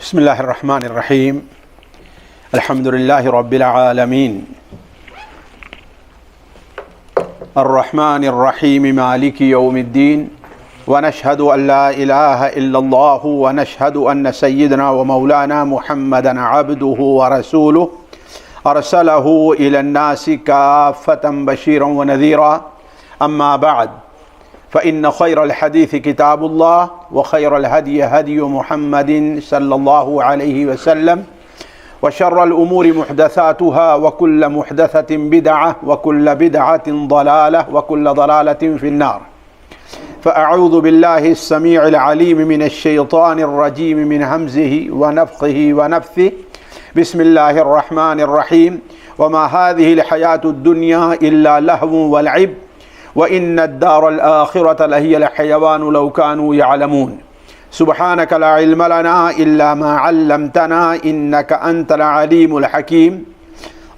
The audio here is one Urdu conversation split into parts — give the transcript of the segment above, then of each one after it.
بسم الله الرحمن الرحيم. الحمد لله رب العالمين الرحمن الرحيم مالك يوم الدين، ونشهد أن لا إله إلا الله، ونشهد أن سيدنا ومولانا محمدا عبده ورسوله أرسله إلى الناس كافة بشيرا ونذيرا. أما بعد، فإن خير الحديث كتاب الله، وخير الهدي هدي محمد صلى الله عليه وسلم، وشر الأمور محدثاتها، وكل محدثة بدعة، وكل بدعة ضلالة، وكل ضلالة في النار. فأعوذ بالله السميع العليم من الشيطان الرجيم من همزه ونفخه ونفثه. بسم الله الرحمن الرحيم. وما هذه الحياة الدنيا إلا لهو ولعب، وإن الدار الآخرة لهي الحيوان لو كانوا يعلمون. سبحانك لا علم لنا إلا ما علمتنا إنك أنت العليم الحكيم.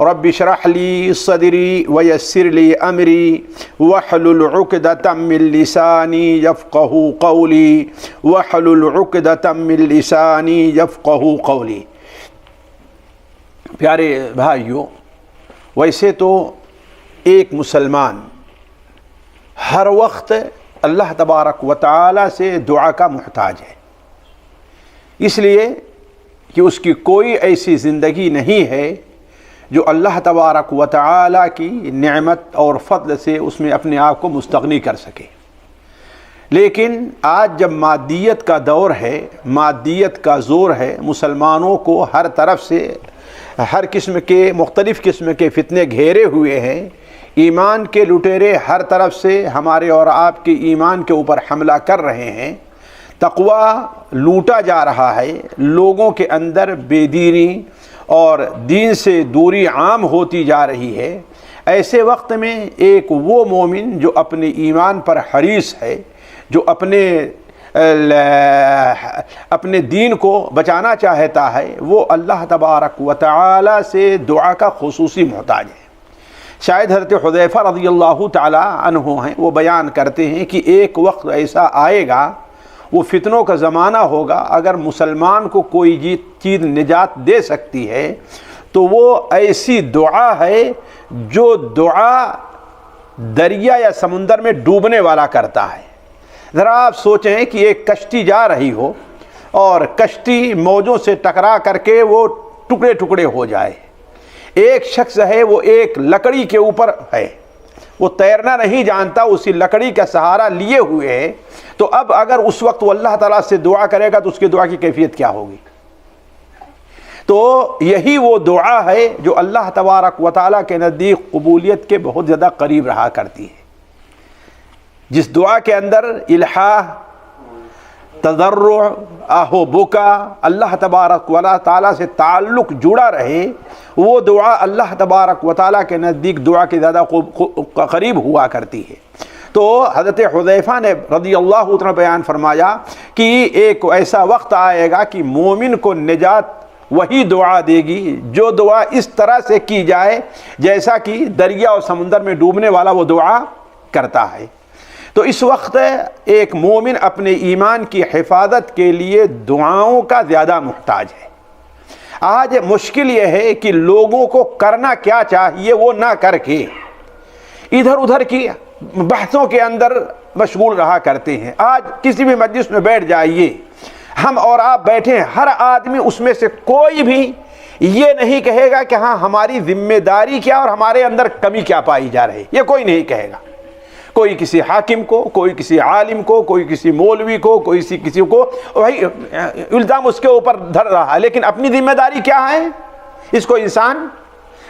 رب اشرح لي صدري ويسر لي أمري واحلل عقدة من لساني يفقه قولي واحلل عقدة من لساني يفقه قولي. پیارے بھائیوں، ویسے تو ایک مسلمان ہر وقت اللہ تبارک و تعالی سے دعا کا محتاج ہے، اس لیے کہ اس کی کوئی ایسی زندگی نہیں ہے جو اللہ تبارک و تعالی کی نعمت اور فضل سے اس میں اپنے آپ کو مستغنی کر سکے. لیکن آج جب مادیت کا دور ہے، مادیت کا زور ہے، مسلمانوں کو ہر طرف سے ہر قسم کے مختلف قسم کے فتنے گھیرے ہوئے ہیں، ایمان کے لٹیرے ہر طرف سے ہمارے اور آپ کے ایمان کے اوپر حملہ کر رہے ہیں، تقوی لوٹا جا رہا ہے، لوگوں کے اندر بے دینی اور دین سے دوری عام ہوتی جا رہی ہے. ایسے وقت میں ایک وہ مومن جو اپنے ایمان پر حریص ہے، جو اپنے دین کو بچانا چاہتا ہے، وہ اللہ تبارک و تعالی سے دعا کا خصوصی محتاج ہے. شاید حضرت حذیفہ رضی اللہ تعالی عنہ ہیں، وہ بیان کرتے ہیں کہ ایک وقت ایسا آئے گا، وہ فتنوں کا زمانہ ہوگا، اگر مسلمان کو کوئی چیز نجات دے سکتی ہے تو وہ ایسی دعا ہے جو دعا دریا یا سمندر میں ڈوبنے والا کرتا ہے. ذرا آپ سوچیں کہ ایک کشتی جا رہی ہو اور کشتی موجوں سے ٹکرا کر کے وہ ٹکڑے ٹکڑے ہو جائے. ایک شخص ہے، وہ ایک لکڑی کے اوپر ہے، وہ تیرنا نہیں جانتا، اسی لکڑی کا سہارا لیے ہوئے ہے. تو اب اگر اس وقت وہ اللہ تعالیٰ سے دعا کرے گا تو اس کی دعا کی کیفیت کیا ہوگی؟ تو یہی وہ دعا ہے جو اللہ تبارک و تعالیٰ کے نزدیک قبولیت کے بہت زیادہ قریب رہا کرتی ہے. جس دعا کے اندر الحاح، تضرع، آہو بکا، اللہ تبارک و تعالیٰ سے تعلق جڑا رہے، وہ دعا اللہ تبارک و تعالیٰ کے نزدیک دعا کے زیادہ قریب ہوا کرتی ہے. تو حضرت حذیفہ نے رضی اللہ عنہ بیان فرمایا کہ ایک ایسا وقت آئے گا کہ مومن کو نجات وہی دعا دے گی جو دعا اس طرح سے کی جائے جیسا کہ دریا اور سمندر میں ڈوبنے والا وہ دعا کرتا ہے. تو اس وقت ایک مومن اپنے ایمان کی حفاظت کے لیے دعاؤں کا زیادہ محتاج ہے. آج مشکل یہ ہے کہ لوگوں کو کرنا کیا چاہیے وہ نہ کر کے ادھر ادھر کی بحثوں کے اندر مشغول رہا کرتے ہیں. آج کسی بھی مجلس میں بیٹھ جائیے، ہم اور آپ بیٹھے ہیں، ہر آدمی اس میں سے کوئی بھی یہ نہیں کہے گا کہ ہاں ہماری ذمہ داری کیا اور ہمارے اندر کمی کیا پائی جا رہی، یہ کوئی نہیں کہے گا. کوئی کسی حاکم کو، کوئی کسی عالم کو، کوئی کسی مولوی کو، کوئی کسی کو وہی الزام اس کے اوپر دھر رہا ہے، لیکن اپنی ذمہ داری کیا ہے اس کو انسان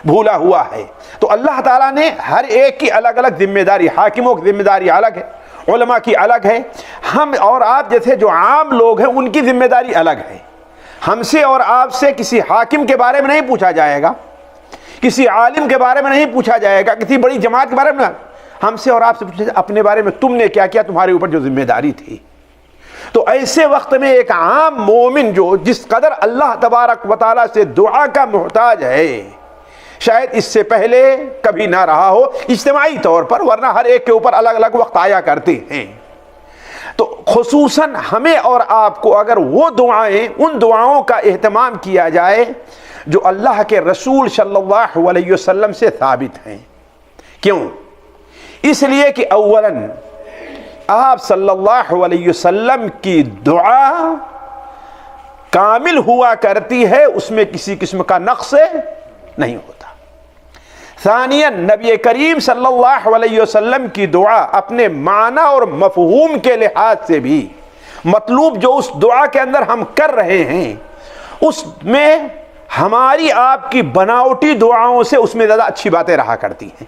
بھولا ہوا ہے. تو اللہ تعالیٰ نے ہر ایک کی الگ الگ ذمہ داری، حاکموں کی ذمہ داری الگ ہے، علماء کی الگ ہے، ہم اور آپ جیسے جو عام لوگ ہیں ان کی ذمہ داری الگ ہے. ہم سے اور آپ سے کسی حاکم کے بارے میں نہیں پوچھا جائے گا، کسی عالم کے بارے میں نہیں پوچھا جائے گا، کسی بڑی جماعت کے بارے میں. ہم سے اور آپ سے پوچھا اپنے بارے میں، تم نے کیا کیا، تمہارے اوپر جو ذمہ داری تھی. تو ایسے وقت میں ایک عام مومن جو جس قدر اللہ تبارک و تعالیٰ سے دعا کا محتاج ہے، شاید اس سے پہلے کبھی نہ رہا ہو اجتماعی طور پر، ورنہ ہر ایک کے اوپر الگ الگ وقت آیا کرتے ہیں. تو خصوصاً ہمیں اور آپ کو اگر وہ دعائیں، ان دعاؤں کا اہتمام کیا جائے جو اللہ کے رسول صلی اللہ علیہ وسلم سے ثابت ہیں۔ کیوں؟ اس لیے کہ اولاً آپ صلی اللہ علیہ وسلم کی دعا کامل ہوا کرتی ہے، اس میں کسی قسم کا نقص نہیں ہوتا۔ ثانیاً نبی کریم صلی اللہ علیہ وسلم کی دعا اپنے معنی اور مفہوم کے لحاظ سے بھی، مطلوب جو اس دعا کے اندر ہم کر رہے ہیں اس میں ہماری آپ کی بناوٹی دعاؤں سے اس میں زیادہ اچھی باتیں رہا کرتی ہیں،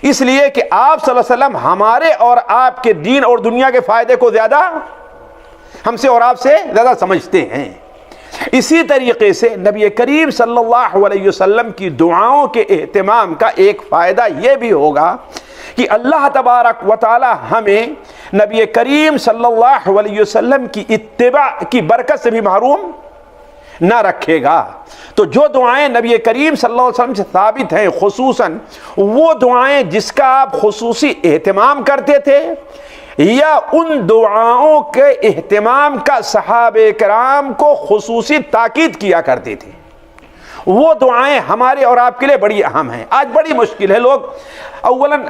اس لیے کہ آپ صلی اللہ علیہ وسلم ہمارے اور آپ کے دین اور دنیا کے فائدے کو زیادہ ہم سے اور آپ سے زیادہ سمجھتے ہیں۔ اسی طریقے سے نبی کریم صلی اللہ علیہ وسلم کی دعاؤں کے اہتمام کا ایک فائدہ یہ بھی ہوگا کہ اللہ تبارک و تعالی ہمیں نبی کریم صلی اللہ علیہ وسلم کی اتباع کی برکت سے بھی محروم نہ رکھے گا۔ تو جو دعائیں نبی کریم صلی اللہ علیہ وسلم سے ثابت ہیں، خصوصاً وہ دعائیں جس کا آپ خصوصی اہتمام کرتے تھے یا ان دعاؤں کے اہتمام کا صحابہ کرام کو خصوصی تاکید کیا کرتے تھے، وہ دعائیں ہمارے اور آپ کے لیے بڑی اہم ہیں۔ آج بڑی مشکل ہے، لوگ اولاً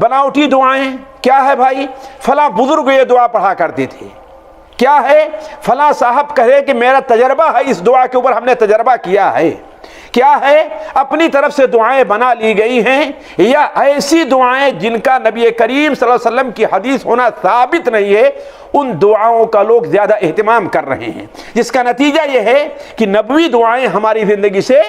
بناوٹی دعائیں کیا ہے بھائی، فلاں بزرگ یہ دعا پڑھا کرتے تھے، کیا ہے فلاں صاحب کہے کہ میرا تجربہ ہے، اس دعا کے اوپر ہم نے تجربہ کیا ہے، کیا ہے اپنی طرف سے دعائیں بنا لی گئی ہیں، یا ایسی دعائیں جن کا نبی کریم صلی اللہ علیہ وسلم کی حدیث ہونا ثابت نہیں ہے، ان دعاؤں کا لوگ زیادہ اہتمام کر رہے ہیں، جس کا نتیجہ یہ ہے کہ نبوی دعائیں ہماری زندگی سے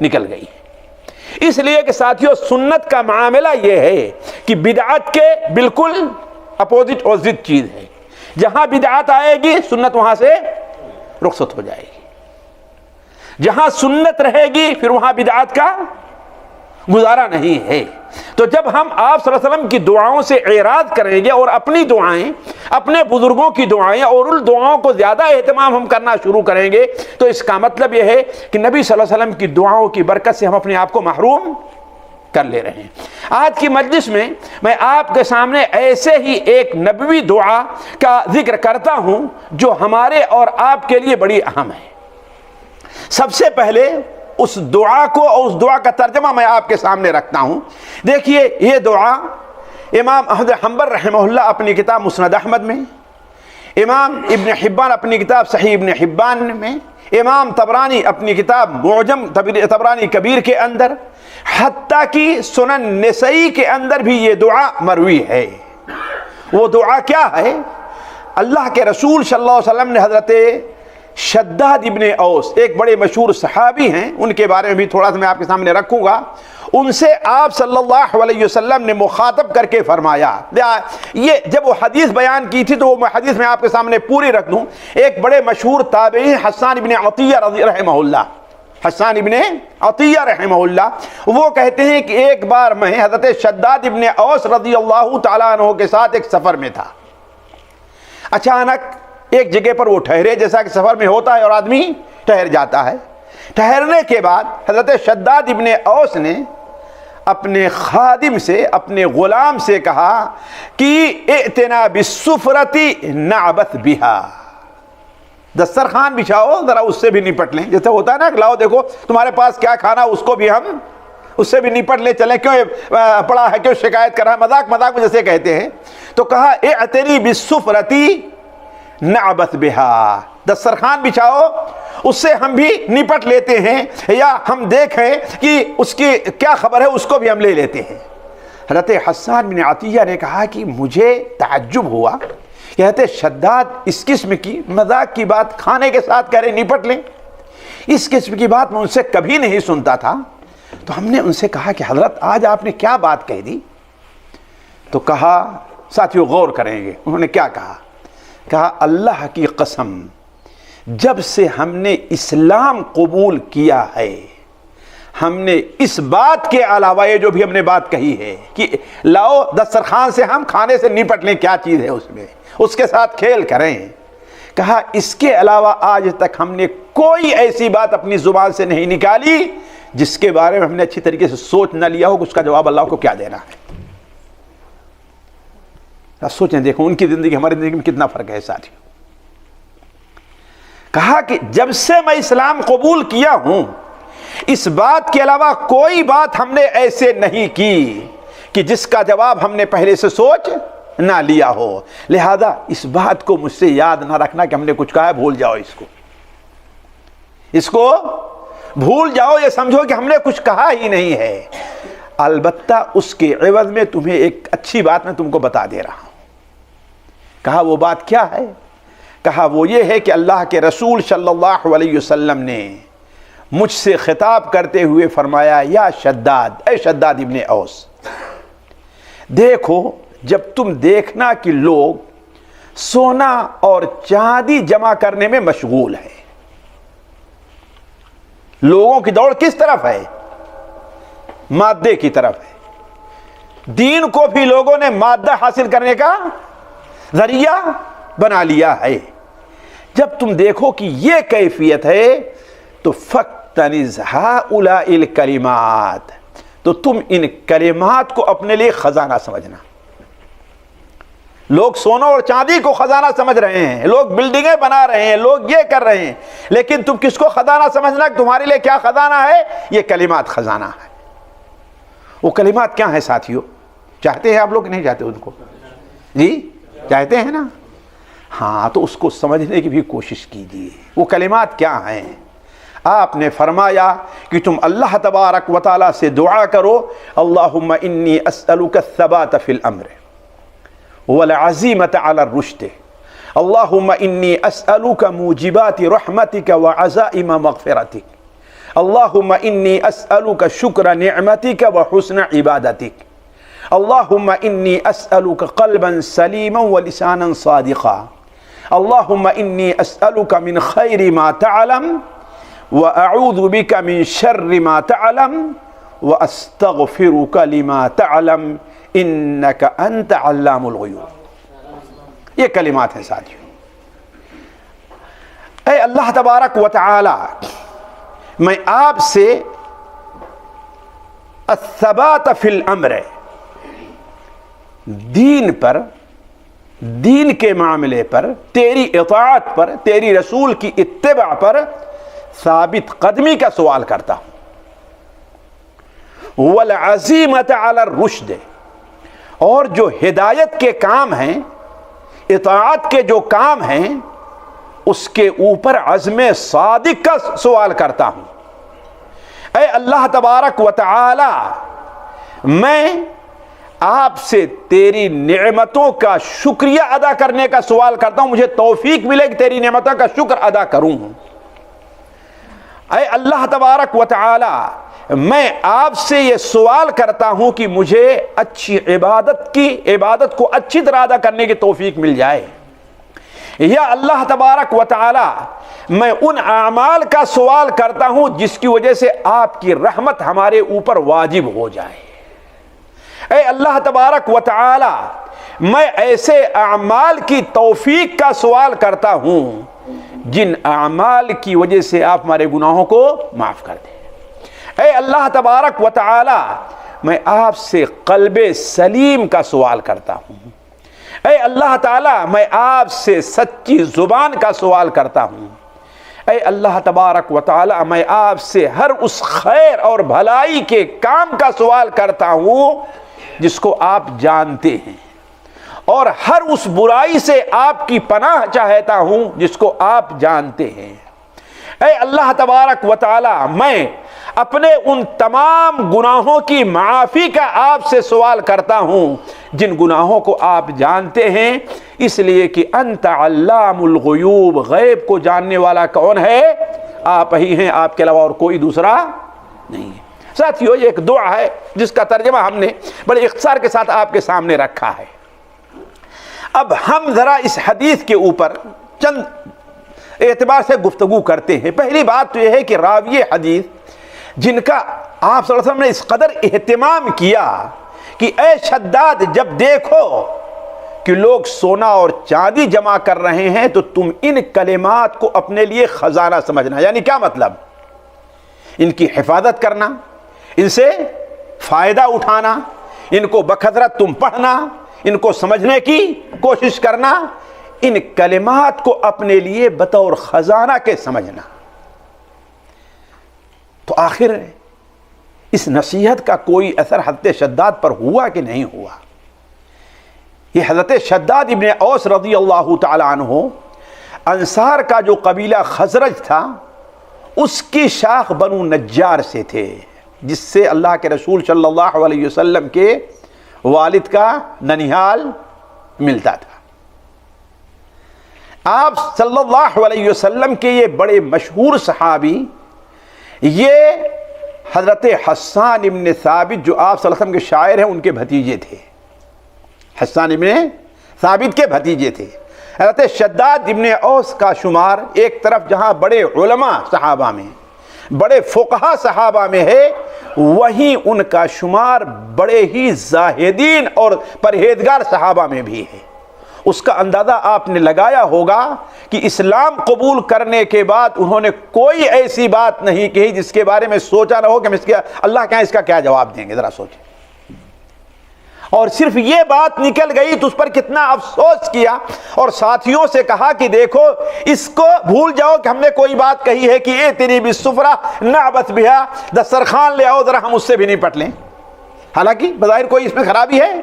نکل گئی ہیں۔ اس لیے کہ ساتھیوں سنت کا معاملہ یہ ہے کہ بدعت کے بالکل اپوزٹ اور ضد چیز ہے، جہاں بدعت آئے گی سنت وہاں سے رخصت ہو جائے گی، جہاں سنت رہے گی پھر وہاں بدعت کا گزارا نہیں ہے۔ تو جب ہم آپ صلی اللہ علیہ وسلم کی دعاؤں سے اعراض کریں گے اور اپنی دعائیں، اپنے بزرگوں کی دعائیں اور ان دعاؤں کو زیادہ اہتمام ہم کرنا شروع کریں گے تو اس کا مطلب یہ ہے کہ نبی صلی اللہ علیہ وسلم کی دعاؤں کی برکت سے ہم اپنے آپ کو محروم کر لے رہے ہیں۔ آج کی مجلس میں آپ کے سامنے ایسے ہی ایک نبوی دعا کا ذکر کرتا ہوں جو ہمارے اور آپ کے لیے بڑی اہم ہے۔ سب سے پہلے اس دعا کو اور اس دعا کا ترجمہ میں آپ کے سامنے رکھتا ہوں۔ دیکھیے یہ دعا امام احمد حنبل رحمہ اللہ اپنی کتاب مسند احمد میں، امام ابن حبان اپنی کتاب صحیح ابن حبان میں، امام طبرانی اپنی کتاب معجم طبرانی کبیر کے اندر، حتیٰ کہ سنن نسائی کے اندر بھی یہ دعا مروی ہے۔ وہ دعا کیا ہے؟ اللہ کے رسول صلی اللہ علیہ وسلم نے حضرت شداد ابن اوس، ایک بڑے مشہور صحابی ہیں، ان کے بارے میں بھی تھوڑا سا میں آپ کے سامنے رکھوں گا، ان سے آپ صلی اللہ علیہ وسلم نے مخاطب کر کے فرمایا، یہ جب وہ حدیث بیان کی تھی تو وہ حدیث میں آپ کے سامنے پوری رکھ دوں۔ ایک بڑے مشہور تابعی حسان ابن عطیہ رحمہ اللہ، حسان ابن عطیہ رحمہ اللہ، وہ کہتے ہیں کہ ایک بار میں حضرت شداد ابن اوس رضی اللہ تعالیٰ عنہ کے ساتھ ایک سفر میں تھا، اچانک ایک جگہ پر وہ ٹھہرے، جیسا کہ سفر میں ہوتا ہے اور آدمی ٹھہر جاتا ہے۔ ٹھہرنے کے بعد حضرت شداد ابن اوس نے اپنے خادم سے، اپنے غلام سے کہا کہ ائتنا بالسفرتی نعبث بہا، دسترخوان بچھاؤ ذرا اس سے بھی نپٹ لیں، جیسے ہوتا ہے نا لاؤ دیکھو تمہارے پاس کیا کھانا، اس کو بھی ہم اس سے بھی نپٹ لیں، چلیں کیوں پڑا ہے، کیوں شکایت کر رہا ہے، مذاق میں جیسے کہتے ہیں۔ تو کہا ائتنی بالسفرتی نعبث بہا، دسترخوان بچھاؤ اس سے ہم بھی نپٹ لیتے ہیں، یا ہم دیکھیں کہ اس کی کیا خبر ہے اس کو بھی ہم لے لیتے ہیں۔ حضرت حسان بن عطیہ نے کہا کہ مجھے تعجب ہوا، کہتے شداد اس قسم کی مذاق کی بات کھانے کے ساتھ کہہ رہے نپٹ لیں، اس قسم کی بات میں ان سے کبھی نہیں سنتا تھا۔ تو ہم نے ان سے کہا کہ حضرت آج آپ نے کیا بات کہہ دی؟ تو کہا، ساتھیو غور کریں گے انہوں نے کیا کہا، کہا اللہ کی قسم جب سے ہم نے اسلام قبول کیا ہے ہم نے اس بات کے علاوہ یہ جو بھی ہم نے بات کہی ہے کہ لاؤ دسترخوان سے ہم کھانے سے نپٹ لیں، کیا چیز ہے اس میں، اس کے ساتھ کھیل کریں، کہا اس کے علاوہ آج تک ہم نے کوئی ایسی بات اپنی زبان سے نہیں نکالی جس کے بارے میں ہم نے اچھی طریقے سے سوچ نہ لیا ہو کہ اس کا جواب اللہ کو کیا دینا ہے۔ سوچیں دیکھو ان کی زندگی ہماری زندگی میں کتنا فرق ہے ساتھی. کہا کہ جب سے میں اسلام قبول کیا ہوں اس بات کے علاوہ کوئی بات ہم نے ایسے نہیں کی کہ جس کا جواب ہم نے پہلے سے سوچ نہ لیا ہو، لہذا اس بات کو مجھ سے یاد نہ رکھنا کہ ہم نے کچھ کہا ہے، بھول جاؤ اس کو بھول جاؤ، یہ سمجھو کہ ہم نے کچھ کہا ہی نہیں ہے. البتہ اس کے عوض میں تمہیں ایک اچھی بات میں تم کو بتا دے رہا ہوں. کہا وہ بات کیا ہے؟ کہا وہ یہ ہے کہ اللہ کے رسول صلی اللہ علیہ وسلم نے مجھ سے خطاب کرتے ہوئے فرمایا، یا شداد، اے شداد ابن اوس، دیکھو جب تم دیکھنا کہ لوگ سونا اور چاندی جمع کرنے میں مشغول ہیں، لوگوں کی دوڑ کس طرف ہے؟ مادے کی طرف ہے. دین کو بھی لوگوں نے مادہ حاصل کرنے کا ذریعہ بنا لیا ہے. جب تم دیکھو کہ یہ کیفیت ہے تو فَاقْتَنِزْ هَؤُلَاءِ الْكَلِمَاتِ، تو تم ان کلمات کو اپنے لیے خزانہ سمجھنا. لوگ سونا اور چاندی کو خزانہ سمجھ رہے ہیں، لوگ بلڈنگیں بنا رہے ہیں، لوگ یہ کر رہے ہیں، لیکن تم کس کو خزانہ سمجھنا کہ تمہارے لیے کیا خزانہ ہے؟ یہ کلمات خزانہ ہے. وہ کلمات کیا ہیں ساتھیو؟ چاہتے ہیں آپ لوگ نہیں چاہتے ان کو؟ جی چاہتے ہیں نا؟ ہاں تو اس کو سمجھنے کی بھی کوشش کیجیے. وہ کلمات کیا ہیں؟ آپ نے فرمایا کہ تم اللہ تبارک و تعالیٰ سے دعا کرو، اللہم انی اسألک الثبات فی الامر والعزیمت علی الرشد، اللہم انی اسألک موجبات رحمتک وعزائم مغفرتک، اللہم انی اسألک شکر نعمتک وحسن عبادتک، اللہم انی اسألک قلبا سلیما ولسانا صادقا، اللہم انی اسألک من خیر ما تعلم وأعوذ بك من شر ما تعلم وأستغفرك لما تعلم إنك أنت علام الغیوب. یہ کلمات ہیں ساتھیوں. اے اللہ تبارک و تعالی، میں آپ سے الثبات فی الامر، دین پر، دین کے معاملے پر، تیری اطاعت پر، تیری رسول کی اتباع پر ثابت قدمی کا سوال کرتا ہوں. والعزیمت علی الرشد، اور جو ہدایت کے کام ہیں، اطاعت کے جو کام ہیں، اس کے اوپر عزم صادق کا سوال کرتا ہوں. اے اللہ تبارک و تعالی، میں آپ سے تیری نعمتوں کا شکریہ ادا کرنے کا سوال کرتا ہوں، مجھے توفیق ملے کہ تیری نعمتوں کا شکر ادا کروں. اے اللہ تبارک و تعالی، میں آپ سے یہ سوال کرتا ہوں کہ مجھے اچھی عبادت کو اچھی طرح ادا کرنے کی توفیق مل جائے. یا اللہ تبارک و تعالی، میں ان اعمال کا سوال کرتا ہوں جس کی وجہ سے آپ کی رحمت ہمارے اوپر واجب ہو جائے. اے اللہ تبارک و تعالی، میں ایسے اعمال کی توفیق کا سوال کرتا ہوں جن اعمال کی وجہ سے آپ ہمارے گناہوں کو معاف کر دیں. اے اللہ تبارک و تعالی، میں آپ سے قلب سلیم کا سوال کرتا ہوں. اے اللہ تعالی، میں آپ سے سچی زبان کا سوال کرتا ہوں. اے اللہ تبارک و تعالی، میں آپ سے ہر اس خیر اور بھلائی کے کام کا سوال کرتا ہوں جس کو آپ جانتے ہیں، اور ہر اس برائی سے آپ کی پناہ چاہتا ہوں جس کو آپ جانتے ہیں. اے اللہ تبارک و تعالی، میں اپنے ان تمام گناہوں کی معافی کا آپ سے سوال کرتا ہوں جن گناہوں کو آپ جانتے ہیں، اس لیے کہ انت علام الغیوب، غیب کو جاننے والا کون ہے؟ آپ ہی ہیں، آپ کے علاوہ اور کوئی دوسرا نہیں ہے. ساتھیو، یہ ایک دعا ہے جس کا ترجمہ ہم نے بڑے اختصار کے ساتھ آپ کے سامنے رکھا ہے. اب ہم ذرا اس حدیث کے اوپر چند اعتبار سے گفتگو کرتے ہیں. پہلی بات تو یہ ہے کہ راوی حدیث جن کا آپ صلی اللہ علیہ وسلم نے اس قدر اہتمام کیا کہ اے شداد، جب دیکھو کہ لوگ سونا اور چاندی جمع کر رہے ہیں تو تم ان کلمات کو اپنے لیے خزانہ سمجھنا. یعنی کیا مطلب؟ ان کی حفاظت کرنا، ان سے فائدہ اٹھانا، ان کو بکثرت تم پڑھنا، ان کو سمجھنے کی کوشش کرنا، ان کلمات کو اپنے لیے بطور خزانہ کے سمجھنا۔ تو آخر اس نصیحت کا کوئی اثر حضرت شداد پر ہوا کہ نہیں ہوا؟ یہ حضرت شداد ابن اوس رضی اللہ تعالی عنہ، انصار کا جو قبیلہ خزرج تھا اس کی شاخ بنو نجار سے تھے، جس سے اللہ کے رسول صلی اللہ علیہ وسلم کے والد کا ننیھال ملتا تھا۔ آپ صلی اللہ علیہ وسلم کے یہ بڑے مشہور صحابی، یہ حضرت حسان ابن ثابت جو آپ صلی اللہ علیہ وسلم کے شاعر ہیں ان کے بھتیجے تھے، حسان ابن ثابت کے بھتیجے تھے۔ حضرت شداد ابن اوس کا شمار ایک طرف جہاں بڑے علماء صحابہ میں، بڑے فقہا صحابہ میں ہے، وہیں ان کا شمار بڑے ہی زاہدین اور پرہیزگار صحابہ میں بھی ہے۔ اس کا اندازہ آپ نے لگایا ہوگا کہ اسلام قبول کرنے کے بعد انہوں نے کوئی ایسی بات نہیں کہی جس کے بارے میں سوچا نہ ہو کہ اللہ کیا اس کا کیا جواب دیں گے، ذرا سوچیں۔ اور صرف یہ بات نکل گئی تو اس پر کتنا افسوس کیا، اور ساتھیوں سے کہا کہ دیکھو اس کو بھول جاؤ کہ ہم نے کوئی بات کہی ہے کہ اے تیری بالسفرہ نعبت بہا، دسترخوان لے آؤ ذرا ہم اس سے بھی نپٹ لیں۔ حالانکہ بظاہر کوئی اس میں خرابی ہے،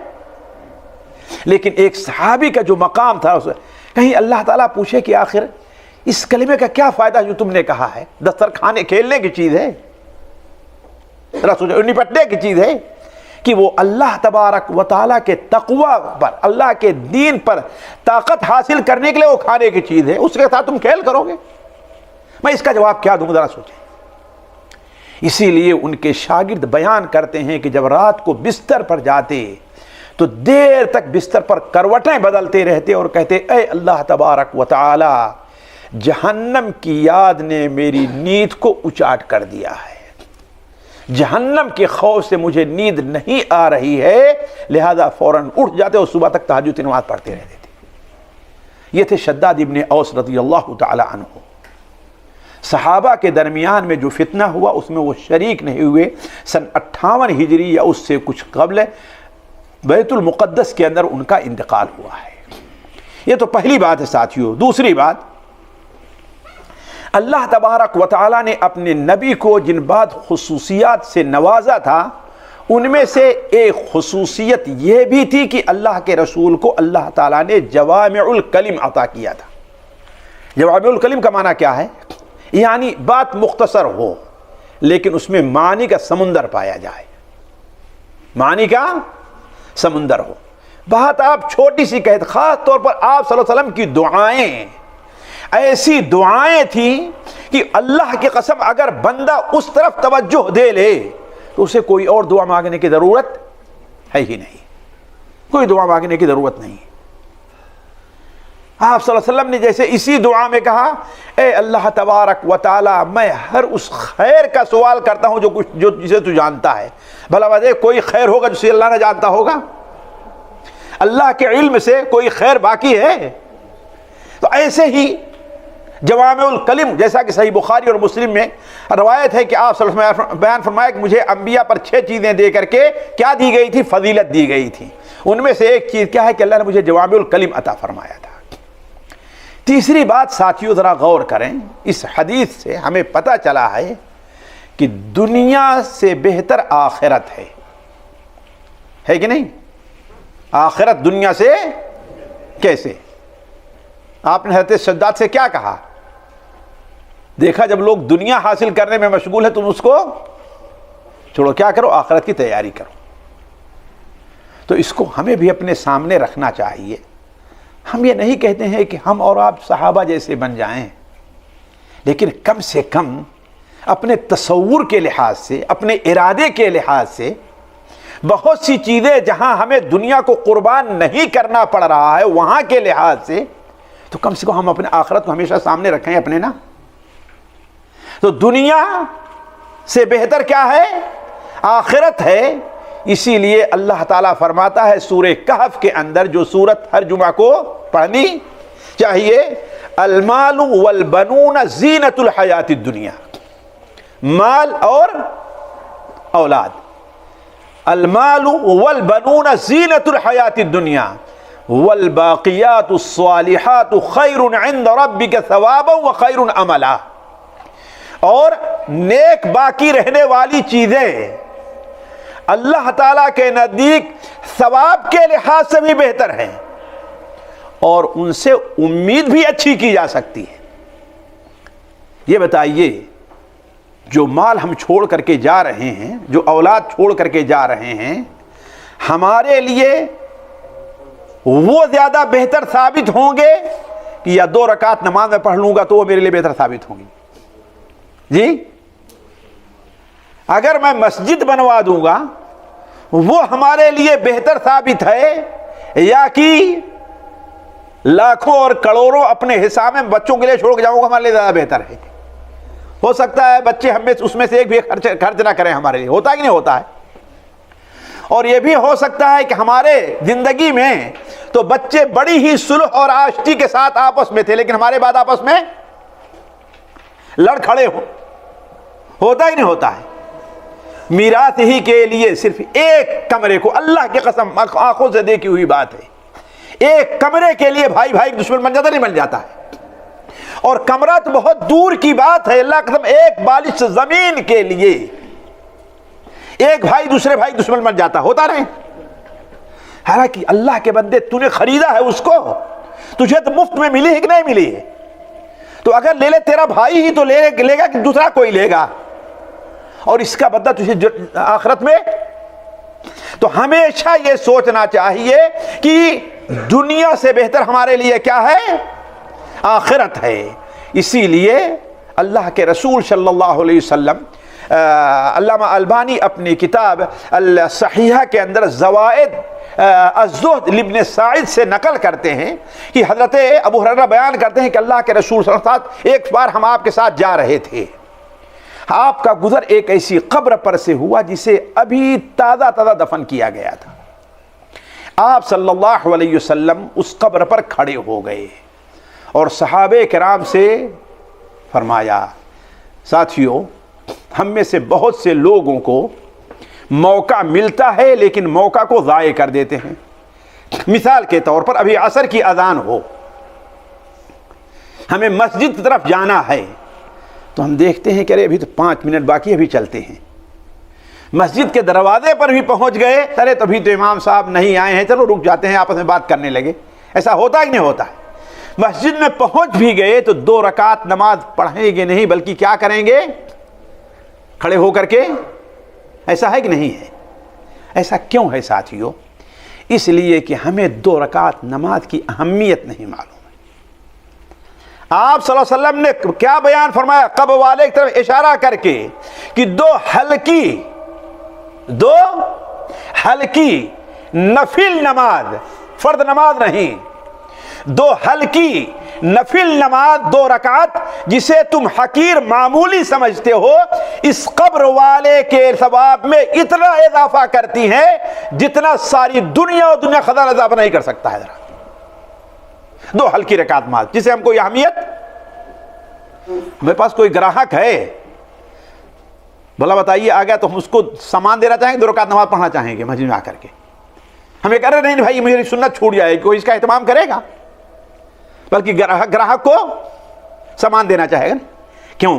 لیکن ایک صحابی کا جو مقام تھا، کہیں اللہ تعالیٰ پوچھے کہ آخر اس کلمے کا کیا فائدہ جو تم نے کہا ہے؟ دسترخوان کھیلنے کی چیز ہے، ذرا سوچو، نپٹنے کی چیز ہے کہ وہ اللہ تبارک و تعالیٰ کے تقوی پر، اللہ کے دین پر طاقت حاصل کرنے کے لیے وہ کھانے کی چیز ہے، اس کے ساتھ تم کھیل کرو گے؟ میں اس کا جواب کیا دوں، ذرا سوچیں۔ اسی لیے ان کے شاگرد بیان کرتے ہیں کہ جب رات کو بستر پر جاتے تو دیر تک بستر پر کروٹیں بدلتے رہتے اور کہتے اے اللہ تبارک و تعالی، جہنم کی یاد نے میری نیند کو اچاٹ کر دیا ہے، جہنم کے خوف سے مجھے نیند نہیں آ رہی ہے، لہذا فوراً اٹھ جاتے اور صبح تک تہجد نماز پڑھتے رہتے تھے۔ یہ تھے شداد ابن اوس رضی اللہ تعالی عنہ۔ صحابہ کے درمیان میں جو فتنہ ہوا اس میں وہ شریک نہیں ہوئے۔ سن 58 ہجری یا اس سے کچھ قبل بیت المقدس کے اندر ان کا انتقال ہوا ہے۔ یہ تو پہلی بات ہے ساتھیوں۔ دوسری بات، اللہ تبارک و تعالیٰ نے اپنے نبی کو جن بعض خصوصیات سے نوازا تھا، ان میں سے ایک خصوصیت یہ بھی تھی کہ اللہ کے رسول کو اللہ تعالیٰ نے جوامع الکلم عطا کیا تھا۔ جوامع الکلم کا معنی کیا ہے؟ یعنی بات مختصر ہو لیکن اس میں معنی کا سمندر پایا جائے، معنی کا سمندر ہو۔ بات آپ چھوٹی سی کہتے، خاص طور پر آپ صلی اللہ علیہ وسلم کی دعائیں ایسی دعائیں تھیں کہ اللہ کی قسم اگر بندہ اس طرف توجہ دے لے تو اسے کوئی اور دعا مانگنے کی ضرورت ہے ہی نہیں، کوئی دعا مانگنے کی ضرورت نہیں۔ آپ صلی اللہ علیہ وسلم نے جیسے اسی دعا میں کہا اے اللہ تبارک و تعالی، میں ہر اس خیر کا سوال کرتا ہوں جو جسے تو جانتا ہے۔ بھلا وجہ کوئی خیر ہوگا جسے اللہ نہ جانتا ہوگا؟ اللہ کے علم سے کوئی خیر باقی ہے؟ تو ایسے ہی جوامع الکلم، جیسا کہ صحیح بخاری اور مسلم میں روایت ہے کہ آپ صلی اللہ علیہ وسلم بیان فرمایا کہ مجھے انبیاء پر 6 چیزیں دے کر کے کیا دی گئی تھی؟ فضیلت دی گئی تھی۔ ان میں سے ایک چیز کیا ہے کہ اللہ نے مجھے جوامع الکلم عطا فرمایا تھا۔ تیسری بات ساتھیوں ذرا غور کریں، اس حدیث سے ہمیں پتہ چلا ہے کہ دنیا سے بہتر آخرت ہے کہ نہیں؟ آخرت دنیا سے کیسے؟ آپ نے حضرت شداد سے کیا کہا؟ دیکھا جب لوگ دنیا حاصل کرنے میں مشغول ہے تم اس کو چھوڑو، کیا کرو؟ آخرت کی تیاری کرو۔ تو اس کو ہمیں بھی اپنے سامنے رکھنا چاہیے۔ ہم یہ نہیں کہتے ہیں کہ ہم اور آپ صحابہ جیسے بن جائیں، لیکن کم سے کم اپنے تصور کے لحاظ سے، اپنے ارادے کے لحاظ سے بہت سی چیزیں جہاں ہمیں دنیا کو قربان نہیں کرنا پڑ رہا ہے وہاں کے لحاظ سے تو کم سے کم ہم اپنے آخرت کو ہمیشہ سامنے رکھیں اپنے نا۔ تو دنیا سے بہتر کیا ہے؟ آخرت ہے۔ اسی لیے اللہ تعالیٰ فرماتا ہے سورہ کہف کے اندر، جو سورت ہر جمعہ کو پڑھنی چاہیے، المال والبنون زینت الحیات الدنیا، مال اور اولاد، المال والبنون زینۃ الحیات الدنیا والباقیات الصالحات خیر عند ربک ثوابا وخیر عملا. اور نیک باقی رہنے والی چیزیں اللہ تعالیٰ کے نزدیک ثواب کے لحاظ سے بھی بہتر ہیں اور ان سے امید بھی اچھی کی جا سکتی ہے. یہ بتائیے جو مال ہم چھوڑ کر کے جا رہے ہیں، جو اولاد چھوڑ کر کے جا رہے ہیں، ہمارے لیے وہ زیادہ بہتر ثابت ہوں گے کہ یا 2 رکعت نماز میں پڑھ لوں گا تو وہ میرے لیے بہتر ثابت ہوں گی؟ جی، اگر میں مسجد بنوا دوں گا وہ ہمارے لیے بہتر ثابت ہے یا کہ لاکھوں اور کروڑوں اپنے حساب میں بچوں کے لیے چھوڑ کے جاؤں گا ہمارے لیے زیادہ بہتر ہے؟ ہو سکتا ہے بچے ہم میں اس میں سے ایک بھی خرچ نہ کریں ہمارے لیے، ہوتا ہے کہ نہیں ہوتا ہے؟ اور یہ بھی ہو سکتا ہے کہ ہمارے زندگی میں تو بچے بڑی ہی صلح اور آشتی کے ساتھ آپس میں تھے لیکن ہمارے بعد آپس میں لڑ کھڑے ہو. ہوتا ہی نہیں ہوتا ہے؟ میراث ہی کے لیے صرف ایک کمرے کو، اللہ کی قسم آنکھوں سے دیکھی ہوئی بات ہے، ایک کمرے کے لیے بھائی بھائی دشمن بن جاتا نہیں بن جاتا ہے؟ اور کمرہ تو بہت دور کی بات ہے، اللہ کی قسم ایک بالش زمین کے لیے ایک بھائی دوسرے بھائی دشمن بن جاتا، ہوتا نہیں؟ حالانکہ اللہ کے بندے تو نے خریدا ہے اس کو، تجھے تو مفت میں ملی ہے کہ نہیں ملی ہے؟ تو اگر لے لے تیرا بھائی ہی تو لے گا کہ دوسرا کوئی لے گا، اور اس کا بدلہ تجھے آخرت میں. تو ہمیشہ یہ سوچنا چاہیے کہ دنیا سے بہتر ہمارے لیے کیا ہے؟ آخرت ہے. اسی لیے اللہ کے رسول صلی اللہ علیہ وسلم، علامہ البانی اپنی کتاب الصحیحہ کے اندر زوائد الزہد لابن سعید سے نقل کرتے ہیں کہ حضرت ابو ہریرہ بیان کرتے ہیں کہ اللہ کے رسول صلی اللہ علیہ وسلم ایک بار ہم آپ کے ساتھ جا رہے تھے، آپ کا گزر ایک ایسی قبر پر سے ہوا جسے ابھی تازہ دفن کیا گیا تھا. آپ صلی اللہ علیہ وسلم اس قبر پر کھڑے ہو گئے اور صحابہ کرام سے فرمایا، ساتھیوں ہم میں سے بہت سے لوگوں کو موقع ملتا ہے لیکن موقع کو ضائع کر دیتے ہیں. مثال کے طور پر ابھی عصر کی اذان ہو، ہمیں مسجد کی طرف جانا ہے تو ہم دیکھتے ہیں کہ ارے ابھی تو 5 منٹ باقی، ابھی چلتے ہیں. مسجد کے دروازے پر بھی پہنچ گئے، ارے تو ابھی تو امام صاحب نہیں آئے ہیں، چلو رک جاتے ہیں، آپس میں بات کرنے لگے. ایسا ہوتا ہی نہیں ہوتا ہے؟ مسجد میں پہنچ بھی گئے تو 2 رکعت نماز پڑھیں گے نہیں بلکہ کیا کریں گے؟ کھڑے ہو کر کے. ایسا ہے کہ نہیں ہے؟ ایسا کیوں ہے ساتھیوں؟ اس لیے کہ ہمیں 2 رکعت نماز کی اہمیت نہیں معلوم. آپ صلی اللہ علیہ وسلم نے کیا بیان فرمایا قبر والے کی طرف اشارہ کر کے کہ 2 ہلکی نفل نماز، فرض نماز نہیں، 2 ہلکی نفل نماز 2 رکعت جسے تم حقیر معمولی سمجھتے ہو، اس قبر والے کے ثواب میں اتنا اضافہ کرتی ہیں جتنا ساری دنیا اور دنیا خزانہ اضافہ نہیں کر سکتا ہے. ذرا 2 ہلکی رکعت نماز جسے ہم کو یہ اہمیت. ہمارے پاس کوئی گراہک ہے، بھلا بتائیے آ گیا تو ہم اس کو سامان دینا چاہیں گے، 2 رکعت نماز پڑھنا چاہیں گے مسجد میں آ کر کے؟ ہم یہ کہہ رہے نہیں بھائی میری سنت چھوٹ جائے گی، کوئی اس کا اہتمام کرے گا؟ بلکہ گراہک کو سامان دینا چاہے گا. کیوں؟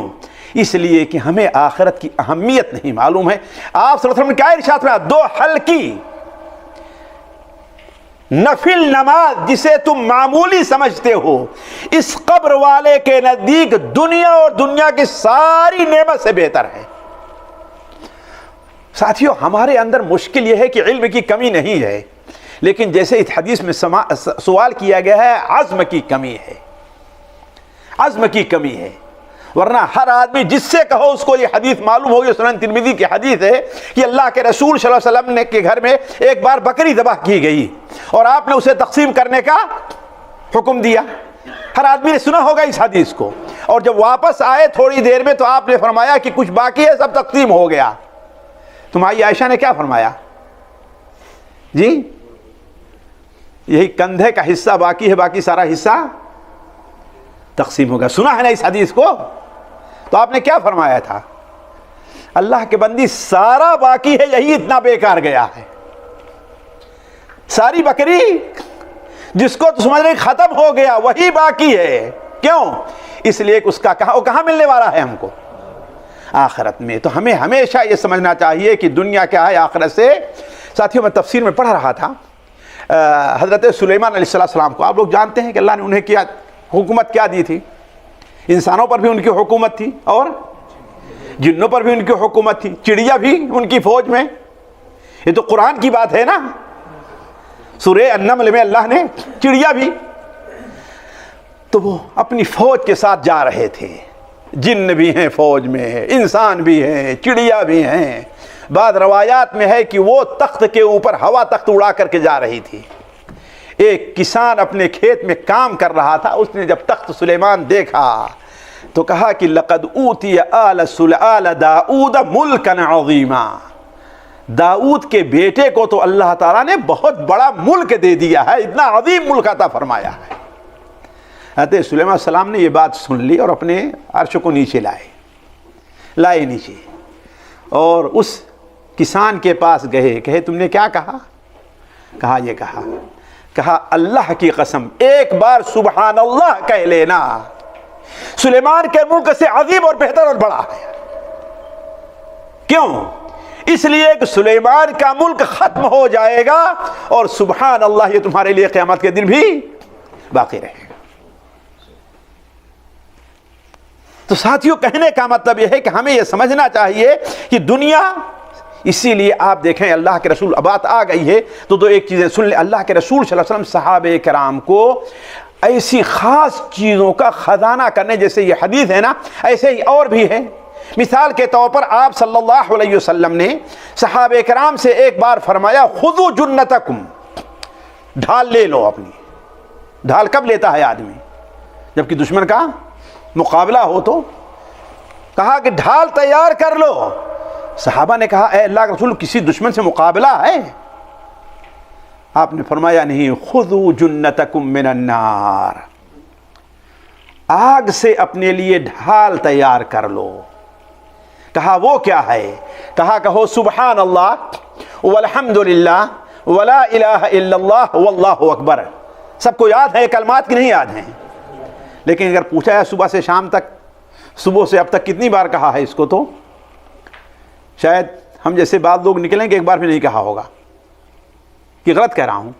اس لیے کہ ہمیں آخرت کی اہمیت نہیں معلوم ہے. آپ صلی اللہ علیہ وسلم نے کیا ارشاد فرمایا؟ 2 ہلکی نفل نماز جسے تم معمولی سمجھتے ہو، اس قبر والے کے نزدیک دنیا اور دنیا کی ساری نعمت سے بہتر ہے. ساتھیوں ہمارے اندر مشکل یہ ہے کہ علم کی کمی نہیں ہے، لیکن جیسے اس حدیث میں سوال کیا گیا ہے، عزم کی کمی ہے. عزم کی کمی ہے. ورنہ ہر آدمی جس سے کہو اس کو یہ حدیث معلوم ہوگی. سنن ترمذی کی حدیث ہے کہ اللہ کے رسول صلی اللہ علیہ وسلم کے گھر میں ایک بار بکری ذبح کی گئی اور آپ نے اسے تقسیم کرنے کا حکم دیا. ہر آدمی نے سنا ہوگا اس حدیث کو. اور جب واپس آئے تھوڑی دیر میں تو آپ نے فرمایا کہ کچھ باقی ہے، سب تقسیم ہو گیا. تمہاری عائشہ نے کیا فرمایا؟ جی یہی کندھے کا حصہ باقی ہے، باقی سارا حصہ تقسیم ہو گیا. سنا ہے نا اس حدیث کو؟ تو آپ نے کیا فرمایا تھا؟ اللہ کے بندی سارا باقی ہے، یہی اتنا بیکار گیا ہے. ساری بکری جس کو تو سمجھ رہے ختم ہو گیا وہی باقی ہے. کیوں؟ اس لیے کہ اس کا کہاں ملنے والا ہے ہم کو؟ آخرت میں. تو ہمیں ہمیشہ یہ سمجھنا چاہیے کہ دنیا کیا ہے آخرت سے. ساتھیوں میں تفسیر میں پڑھ رہا تھا حضرت سلیمان علیہ السلام کو. آپ لوگ جانتے ہیں کہ اللہ نے انہیں کیا حکومت کیا دی تھی؟ انسانوں پر بھی ان کی حکومت تھی اور جنوں پر بھی ان کی حکومت تھی، چڑیا بھی ان کی فوج میں. یہ تو قرآن کی بات ہے نا. سورہ النمل میں اللہ نے چڑیا بھی، تو وہ اپنی فوج کے ساتھ جا رہے تھے. جن بھی ہیں فوج میں، انسان بھی ہیں، چڑیا بھی ہیں. بعض روایات میں ہے کہ وہ تخت کے اوپر ہوا تخت اڑا کر کے جا رہی تھی. ایک کسان اپنے کھیت میں کام کر رہا تھا، اس نے جب تخت سلیمان دیکھا تو کہا کہ لقد اوتی آل داؤد ملکا عظیما. داؤد کے بیٹے کو تو اللہ تعالیٰ نے بہت بڑا ملک دے دیا ہے، اتنا عظیم ملک عطا فرمایا ہے. حضرت سلیمان علیہ السلام نے یہ بات سن لی اور اپنے عرش کو نیچے لائے نیچے، اور اس کسان کے پاس گئے. کہے تم نے کیا کہا؟ کہا یہ کہا اللہ کی قسم ایک بار سبحان اللہ کہہ لینا، سلیمان کے ملک سے عظیم اور بہتر اور بڑا ہے. کیوں؟ اس لیے کہ سلیمان کا ملک ختم ہو جائے گا اور سبحان اللہ یہ تمہارے لیے قیامت کے دن بھی باقی رہے گا. تو ساتھیوں کہنے کا مطلب یہ ہے کہ ہمیں یہ سمجھنا چاہیے کہ دنیا، اسی لیے آپ دیکھیں اللہ کے رسول، بات آ گئی ہے تو ایک چیزیں سن لیں. اللہ کے رسول صلی اللہ علیہ وسلم صحابہ کرام کو ایسی خاص چیزوں کا خزانہ کرنے، جیسے یہ حدیث ہے نا، ایسے ہی اور بھی ہے. مثال کے طور پر آپ صلی اللہ علیہ وسلم نے صحابہ کرام سے ایک بار فرمایا خذوا جنتکم، ڈھال لے لو اپنی. ڈھال کب لیتا ہے آدمی؟ جبکہ دشمن کا مقابلہ ہو. تو کہا کہ ڈھال تیار کر لو. صحابہ نے کہا اے اللہ کے رسول کسی دشمن سے مقابلہ ہے؟ آپ نے فرمایا نہیں، خذوا جنتکم من النار، آگ سے اپنے لیے ڈھال تیار کر لو. کہا وہ کیا ہے؟ کہو سبحان اللہ والحمد للہ ولا الہ الا اللہ واللہ اکبر. سب کو یاد ہے کلمات کی نہیں یاد ہیں؟ لیکن اگر پوچھا ہے صبح سے شام تک، صبح سے اب تک کتنی بار کہا ہے اس کو، تو شاید ہم جیسے بعض لوگ نکلیں کہ ایک بار بھی نہیں کہا ہوگا. کہ غلط کہہ رہا ہوں؟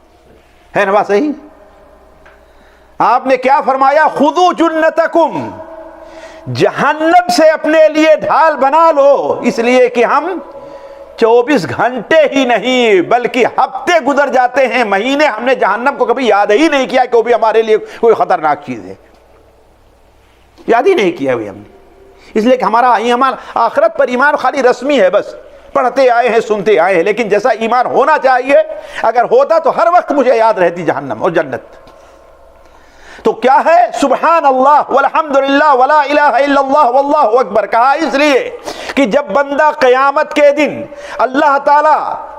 ہے نا بات صحیح؟ آپ نے کیا فرمایا؟ خذوا جنتکم، جہنم سے اپنے لیے ڈھال بنا لو. اس لیے کہ ہم 24 گھنٹے ہی نہیں بلکہ ہفتے گزر جاتے ہیں، مہینے، ہم نے جہنم کو کبھی یاد ہی نہیں کیا کہ وہ بھی ہمارے لیے کوئی خطرناک چیز ہے. یاد ہی نہیں کیا ہوئی ہم نے. اس لیے کہ ہمارا ایمان آخرت پر ایمان خالی رسمی ہے، بس پڑھتے آئے ہیں، سنتے آئے ہیں، لیکن جیسا ایمان ہونا چاہیے اگر ہوتا تو ہر وقت مجھے یاد رہتی جہنم اور جنت. تو کیا ہے؟ سبحان اللہ والحمد للہ ولا الہ الا اللہ واللہ اکبر. کہا اس لیے کہ جب بندہ قیامت کے دن اللہ تعالی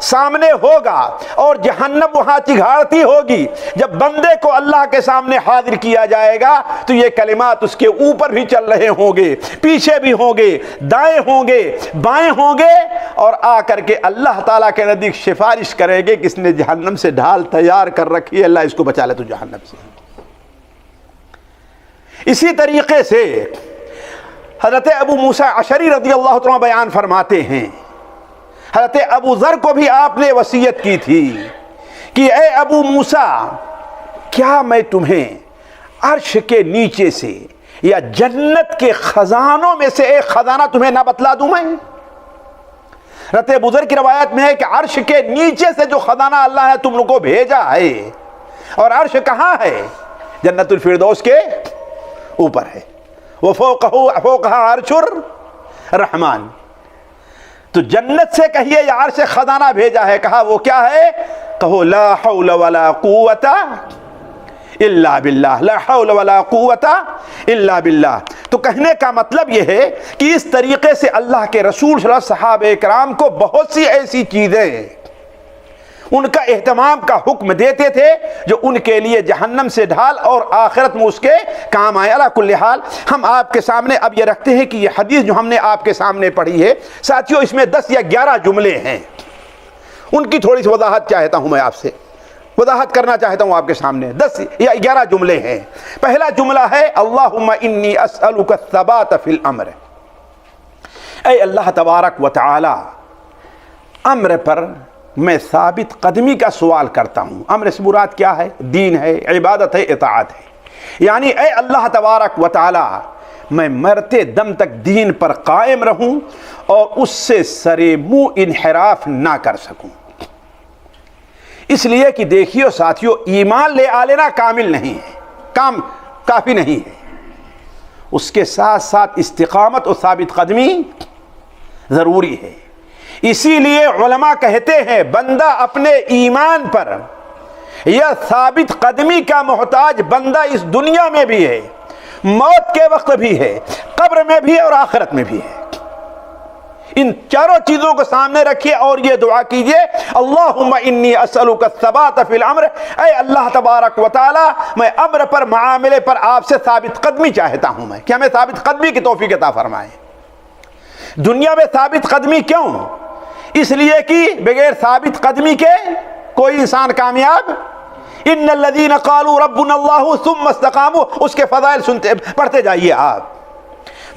سامنے ہوگا اور جہنم وہاں چگھاڑتی ہوگی، جب بندے کو اللہ کے سامنے حاضر کیا جائے گا تو یہ کلمات اس کے اوپر بھی چل رہے ہوں گے، پیچھے بھی ہوں گے، دائیں ہوں گے، بائیں ہوں گے، اور آ کر کے اللہ تعالیٰ کے نزدیک سفارش کریں گے کہ اس نے جہنم سے ڈھال تیار کر رکھی ہے، اللہ اس کو بچا لے تو جہنم سے. اسی طریقے سے حضرت ابو موسیٰ اشعری رضی اللہ عنہ بیان فرماتے ہیں، حضرت ابو ذر کو بھی آپ نے وصیت کی تھی کہ اے ابو موسیٰ، کیا میں تمہیں عرش کے نیچے سے یا جنت کے خزانوں میں سے ایک خزانہ تمہیں نہ بتلا دوں میں؟ حضرت ابو ذر کی روایت میں ہے کہ عرش کے نیچے سے جو خزانہ اللہ نے تم لوگوں کو بھیجا ہے، اور عرش کہاں ہے؟ جنت الفردوس کے اوپر ہے. وفوقہ عرش الرحمن. تو جنت سے کہیے یا عرش خزانہ بھیجا ہے. کہا وہ کیا ہے؟ کہو لا حول ولا قوت الا باللہ، لا حول ولا قوت الا باللہ. تو کہنے کا مطلب یہ ہے کہ اس طریقے سے اللہ کے رسول صلی اللہ علیہ وسلم صحابہ کرام کو بہت سی ایسی چیزیں ان کا اہتمام کا حکم دیتے تھے جو ان کے لیے جہنم سے ڈھال اور آخرت میں اس کے کام آئے۔ علی کل حال ہم آپ کے سامنے اب یہ رکھتے ہیں کہ یہ حدیث جو ہم نے آپ کے سامنے پڑھی ہے ساتھیوں، اس میں 10 یا 11 جملے ہیں، ان کی تھوڑی سی وضاحت چاہتا ہوں، میں آپ سے وضاحت کرنا چاہتا ہوں آپ کے سامنے۔ 10 یا 11 جملے ہیں۔ پہلا جملہ ہے اللہم انی اسألک الثبات فی الامر، اے اللہ تبارک و تعالی امر پر میں ثابت قدمی کا سوال کرتا ہوں۔ امر سے مراد کیا ہے؟ دین ہے، عبادت ہے، اطاعت ہے۔ یعنی اے اللہ تبارک و تعالی میں مرتے دم تک دین پر قائم رہوں اور اس سے سرے منہ انحراف نہ کر سکوں۔ اس لیے کہ دیکھیو ساتھیو، ایمان لے آلینا کامل نہیں ہے، کام کافی نہیں ہے، اس کے ساتھ ساتھ استقامت اور ثابت قدمی ضروری ہے۔ اسی لیے علماء کہتے ہیں بندہ اپنے ایمان پر یا ثابت قدمی کا محتاج بندہ اس دنیا میں بھی ہے، موت کے وقت بھی ہے، قبر میں بھی اور آخرت میں بھی ہے۔ ان چاروں چیزوں کو سامنے رکھیے اور یہ دعا کیجئے اللہم انی اسألک الثبات فی الامر، اے اللہ تبارک و تعالی میں امر پر، معاملے پر آپ سے ثابت قدمی چاہتا ہوں، میں کہ ہمیں ثابت قدمی کی توفیق عطا فرمائے۔ دنیا میں ثابت قدمی کیوں؟ اس لیے کہ بغیر ثابت قدمی کے کوئی انسان کامیاب، ان الذین قالوا ربنا اللہ ثم استقاموا، اس کے فضائل سنتے پڑھتے جائیے آپ۔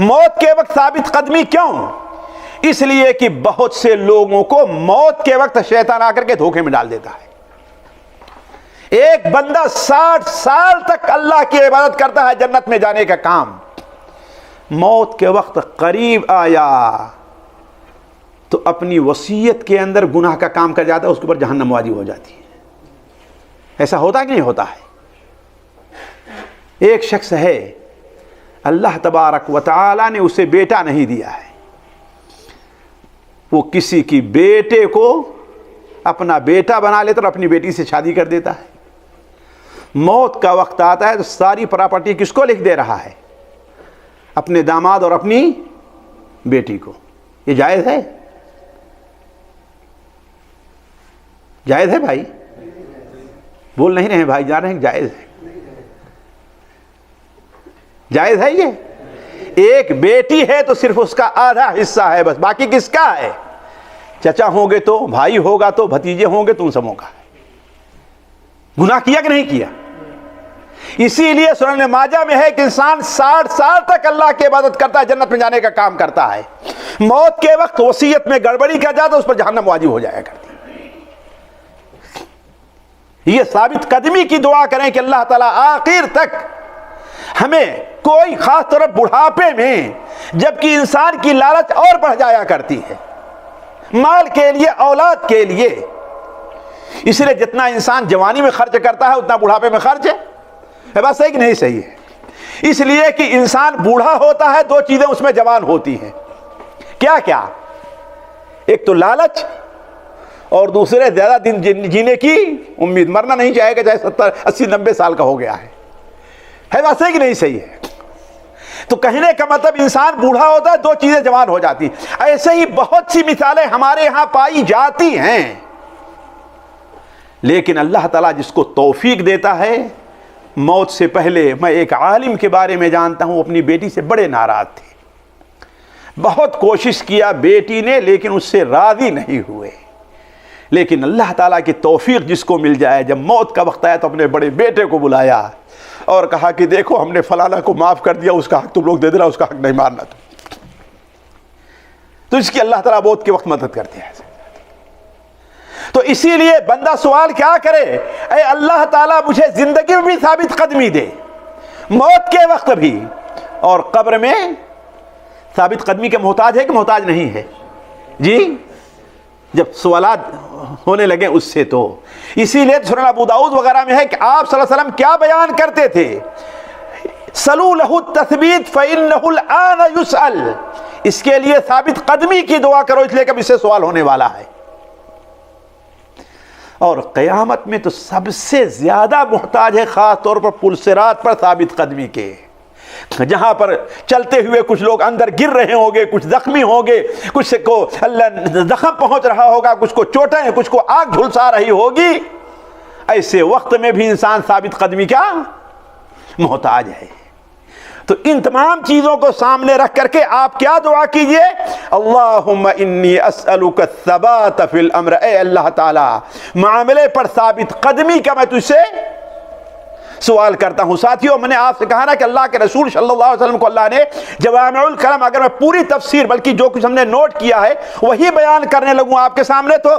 موت کے وقت ثابت قدمی کیوں؟ اس لیے کہ بہت سے لوگوں کو موت کے وقت شیطان آ کر کے دھوکے میں ڈال دیتا ہے۔ ایک بندہ 60 سال تک اللہ کی عبادت کرتا ہے جنت میں جانے کا کام، موت کے وقت قریب آیا تو اپنی وصیت کے اندر گناہ کا کام کر جاتا ہے، اس کے اوپر جہنم واجب ہو جاتی ہے۔ ایسا ہوتا کہ نہیں ہوتا ہے؟ ایک شخص ہے، اللہ تبارک و تعالی نے اسے بیٹا نہیں دیا ہے، وہ کسی کی بیٹے کو اپنا بیٹا بنا لیتا اور اپنی بیٹی سے شادی کر دیتا ہے۔ موت کا وقت آتا ہے تو ساری پراپرٹی کس کو لکھ دے رہا ہے؟ اپنے داماد اور اپنی بیٹی کو۔ یہ جائز ہے؟ جائز ہے بھائی؟ بول نہیں رہے بھائی، جان رہے ہیں جائز ہے، جائز ہے۔ یہ ایک بیٹی ہے تو صرف اس کا آدھا حصہ ہے بس، باقی کس کا ہے؟ چچا ہوں گے تو، بھائی ہوگا تو، بھتیجے ہوں گے تو، ان سبوں کا ہے۔ گناہ کیا کہ نہیں کیا؟ اسی لیے سنن ماجہ میں ہے کہ انسان 60 سال تک اللہ کی عبادت کرتا ہے، جنت میں جانے کا کام کرتا ہے، موت کے وقت وصیت میں گڑبڑی کر جاتا ہے، اس پر جہنم واجب ہو جایا کرتی ہے۔ یہ ثابت قدمی کی دعا کریں کہ اللہ تعالیٰ آخر تک ہمیں، کوئی خاص طور بڑھاپے میں جبکہ انسان کی لالچ اور بڑھ جایا کرتی ہے مال کے لیے، اولاد کے لیے، اس لیے جتنا انسان جوانی میں خرچ کرتا ہے اتنا بڑھاپے میں خرچ ہے۔ بات صحیح کہ نہیں صحیح ہے؟ اس لیے کہ انسان بوڑھا ہوتا ہے، 2 چیزیں اس میں جوان ہوتی ہیں۔ کیا کیا؟ ایک تو لالچ، اور دوسرے زیادہ دن جینے کی امید، مرنا نہیں چاہے گا چاہے 70 80 90 سال کا ہو گیا ہے بات صحیح کہ نہیں صحیح ہے؟ تو کہنے کا مطلب انسان بوڑھا ہوتا ہے، 2 چیزیں جوان ہو جاتی ہیں۔ ایسے ہی بہت سی مثالیں ہمارے ہاں پائی جاتی ہیں، لیکن اللہ تعالیٰ جس کو توفیق دیتا ہے، موت سے پہلے میں ایک عالم کے بارے میں جانتا ہوں، اپنی بیٹی سے بڑے ناراض تھے، بہت کوشش کیا بیٹی نے لیکن اس سے راضی نہیں ہوئے، لیکن اللہ تعالیٰ کی توفیق جس کو مل جائے، جب موت کا وقت آیا تو اپنے بڑے بیٹے کو بلایا اور کہا کہ دیکھو ہم نے فلانا کو معاف کر دیا، اس کا حق تم لوگ دے دینا، اس کا حق نہیں مارنا تو اس کی اللہ تعالیٰ موت کے وقت مدد کرتے ہیں۔ تو اسی لیے بندہ سوال کیا کرے؟ اے اللہ تعالیٰ مجھے زندگی میں بھی ثابت قدمی دے، موت کے وقت بھی، اور قبر میں ثابت قدمی کا محتاج ہے کہ محتاج نہیں ہے؟ جی جب سوالات ہونے لگے اس سے، تو اسی لیے سنن ابو داؤد وغیرہ میں ہے کہ آپ صلی اللہ علیہ وسلم کیا بیان کرتے تھے؟ سلو لہ التثبیت فإنہ الآن یسأل، اس کے لیے ثابت قدمی کی دعا کرو، اس لیے کہ اب اس سے سوال ہونے والا ہے۔ اور قیامت میں تو سب سے زیادہ محتاج ہے خاص طور پر پل صراط پر ثابت قدمی کے، جہاں پر چلتے ہوئے کچھ لوگ اندر گر رہے ہوں گے، کچھ زخمی ہوں گے، کچھ کو اللہ زخم پہنچ رہا ہوگا، کچھ کو چوٹیں، کچھ کو آگ جھلسا رہی ہوگی، ایسے وقت میں بھی انسان ثابت قدمی کا محتاج ہے۔ تو ان تمام چیزوں کو سامنے رکھ کر کے آپ کیا دعا کیجئے؟ اللہم انی اسألک الثبات فی الامر، اے اللہ تعالی معاملے پر ثابت قدمی کا میں تجھ سے سوال کرتا ہوں۔ ساتھیوں، میں نے آپ سے کہا نا کہ اللہ کے رسول صلی اللہ علیہ وسلم کو اللہ نے جوامع الکلم، اگر میں پوری تفسیر بلکہ جو کچھ ہم نے نوٹ کیا ہے وہی بیان کرنے لگوں آپ کے سامنے تو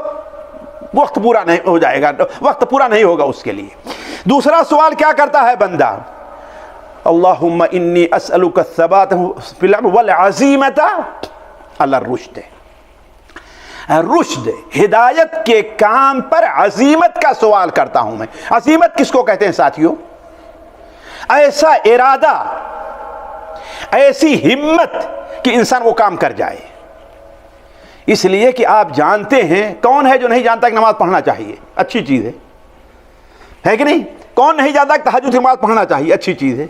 وقت پورا نہیں ہو جائے گا، وقت پورا نہیں ہوگا اس کے لیے۔ دوسرا سوال کیا کرتا ہے بندہ؟ اللہم انی اسألک الثبات فی الامر والعزیمۃ علی الرشد، رشد ہدایت کے کام پر عزیمت کا سوال کرتا ہوں میں۔ عزیمت کس کو کہتے ہیں ساتھیوں؟ ایسا ارادہ، ایسی ہمت کہ انسان وہ کام کر جائے۔ اس لیے کہ آپ جانتے ہیں، کون ہے جو نہیں جانتا کہ نماز پڑھنا چاہیے؟ اچھی چیز ہے کہ نہیں؟ کون نہیں جانتا کہ تہجد کی نماز پڑھنا چاہیے؟ اچھی چیز ہے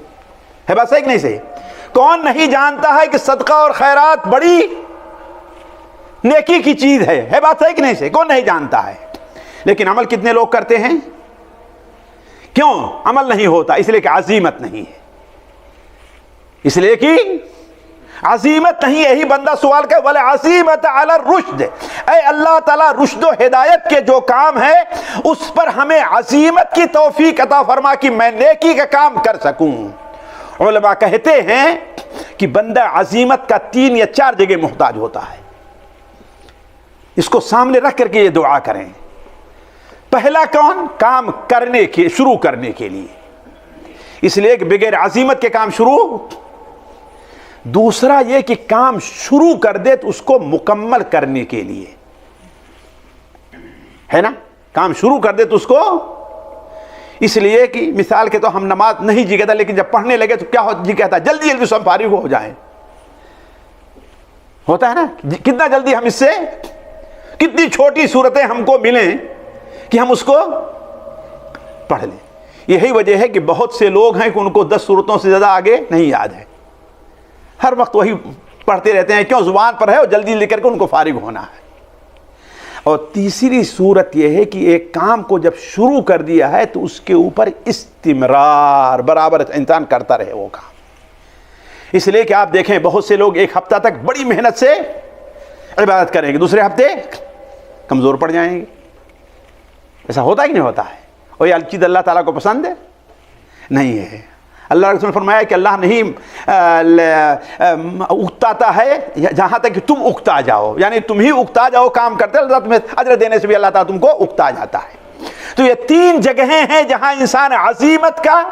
بس ہے کہ نہیں صحیح؟ کون نہیں جانتا ہے کہ صدقہ اور خیرات بڑی نیکی کی چیز ہے بات ہے کہ نہیں صحیح؟ کون نہیں جانتا ہے؟ لیکن عمل کتنے لوگ کرتے ہیں؟ کیوں عمل نہیں ہوتا؟ اس لیے کہ عزیمت نہیں ہے، اس لیے کہ عزیمت نہیں۔ یہی بندہ سوال کہ وَالْعَزِيمَةَ عَلَى الرُّشْدِ، اے اللہ تعالیٰ رشد و ہدایت کے جو کام ہے اس پر ہمیں عزیمت کی توفیق عطا فرما کہ میں نیکی کا کام کر سکوں۔ علماء کہتے ہیں کہ بندہ عزیمت کا 3 یا 4 جگہ محتاج ہوتا ہے۔ اس کو سامنے رکھ کر کے یہ دعا کریں۔ پہلا کون؟ کام کرنے کے، شروع کرنے کے لیے، اس لیے کہ بغیر عزیمت کے کام شروع۔ دوسرا یہ کہ کام شروع کر دے تو اس کو مکمل کرنے کے لیے، ہے نا؟ کام شروع کر دے تو اس کو، اس لیے کہ مثال کے تو ہم نماز نہیں جی کہتا، لیکن جب پڑھنے لگے تو کیا جی کہتا ہے؟ جلدی جلدی سب فارغ ہو جائیں، ہوتا ہے نا؟ کتنا جلدی ہم اس سے، کتنی چھوٹی صورتیں ہم کو ملیں کہ ہم اس کو پڑھ لیں۔ یہی وجہ ہے کہ بہت سے لوگ ہیں کہ ان کو 10 صورتوں سے زیادہ آگے نہیں یاد ہے، ہر وقت وہی پڑھتے رہتے ہیں، کیوں؟ زبان پر ہے اور جلدی لے کر کے ان کو فارغ ہونا ہے۔ اور تیسری صورت یہ ہے کہ ایک کام کو جب شروع کر دیا ہے تو اس کے اوپر استمرار، برابر انسان کرتا رہے وہ کام۔ اس لیے کہ آپ دیکھیں بہت سے لوگ ایک ہفتہ تک بڑی محنت سے عبادت کریں گے، دوسرے ہفتے کمزور پڑ جائیں گے۔ ایسا ہوتا ہے کہ نہیں ہوتا ہے؟ اور یہ چیز اللہ تعالیٰ کو پسند ہے؟ نہیں ہے۔ اللہ رسول نے فرمایا کہ اللہ نہیں اکتاتا ہے جہاں تک کہ تم اکتا جاؤ، یعنی تم ہی اکتا جاؤ کام کرتے، اللہ تمہیں اجر دینے سے بھی اللہ تعالیٰ تم کو اکتا جاتا ہے۔ تو یہ 3 جگہیں ہیں جہاں انسان عزیمت کا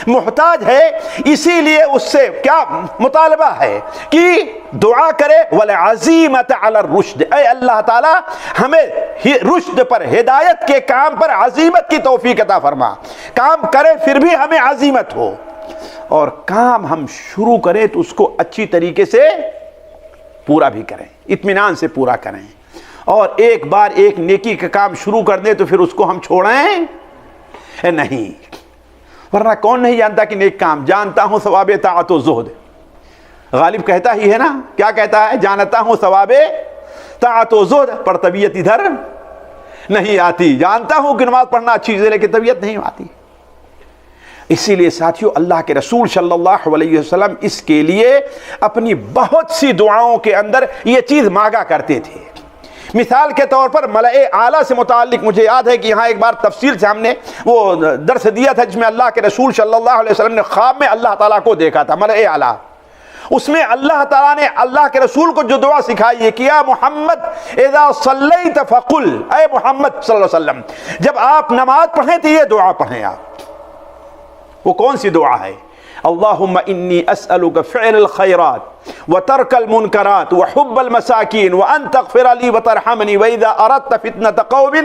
محتاج ہے، اسی لیے اس سے کیا مطالبہ ہے کہ دعا کرے وَالْعَزِيمَةَ عَلَى الرُّشْدِ، اے اللہ تعالی ہمیں رشد پر، ہدایت کے کام پر عزیمت کی توفیق عطا فرما۔ کام کرے پھر بھی ہمیں عزیمت ہو، اور کام ہم شروع کریں تو اس کو اچھی طریقے سے پورا بھی کریں، اطمینان سے پورا کریں، اور ایک بار ایک نیکی کا کام شروع کر دیں تو پھر اس کو ہم چھوڑیں نہیں۔ ورنہ کون نہیں جانتا کہ نیک کام؟ جانتا ہوں ثواب طاعت و زہد، غالب کہتا ہی ہے نا، کیا کہتا ہے؟ جانتا ہوں ثواب طاعت و زہد پر طبیعت ادھر نہیں آتی۔ جانتا ہوں کہ نماز پڑھنا اچھی چیز ہے لیکن طبیعت نہیں آتی۔ اسی لیے ساتھیوں اللہ کے رسول صلی اللہ علیہ وسلم اس کے لیے اپنی بہت سی دعاؤں کے اندر یہ چیز مانگا کرتے تھے۔ مثال کے طور پر ملائے اعلیٰ سے متعلق مجھے یاد ہے کہ یہاں ایک بار تفصیل سے ہم نے وہ درس دیا تھا، جس میں اللہ کے رسول صلی اللہ علیہ وسلم نے خواب میں اللہ تعالیٰ کو دیکھا تھا، ملائے اعلیٰ۔ اس میں اللہ تعالیٰ نے اللہ کے رسول کو جو دعا سکھائی ہے کہ یا محمد اذا صلیت فقل، اے محمد صلی اللہ علیہ وسلم جب آپ نماز پڑھیں تو یہ دعا پڑھیں آپ۔ وہ کون سی دعا ہے؟ اللہم انی اسألک فعل الخیرات وترک المنکرات وحب المساکین وان تغفر لی وترحمنی واذا اردت فتنة قوم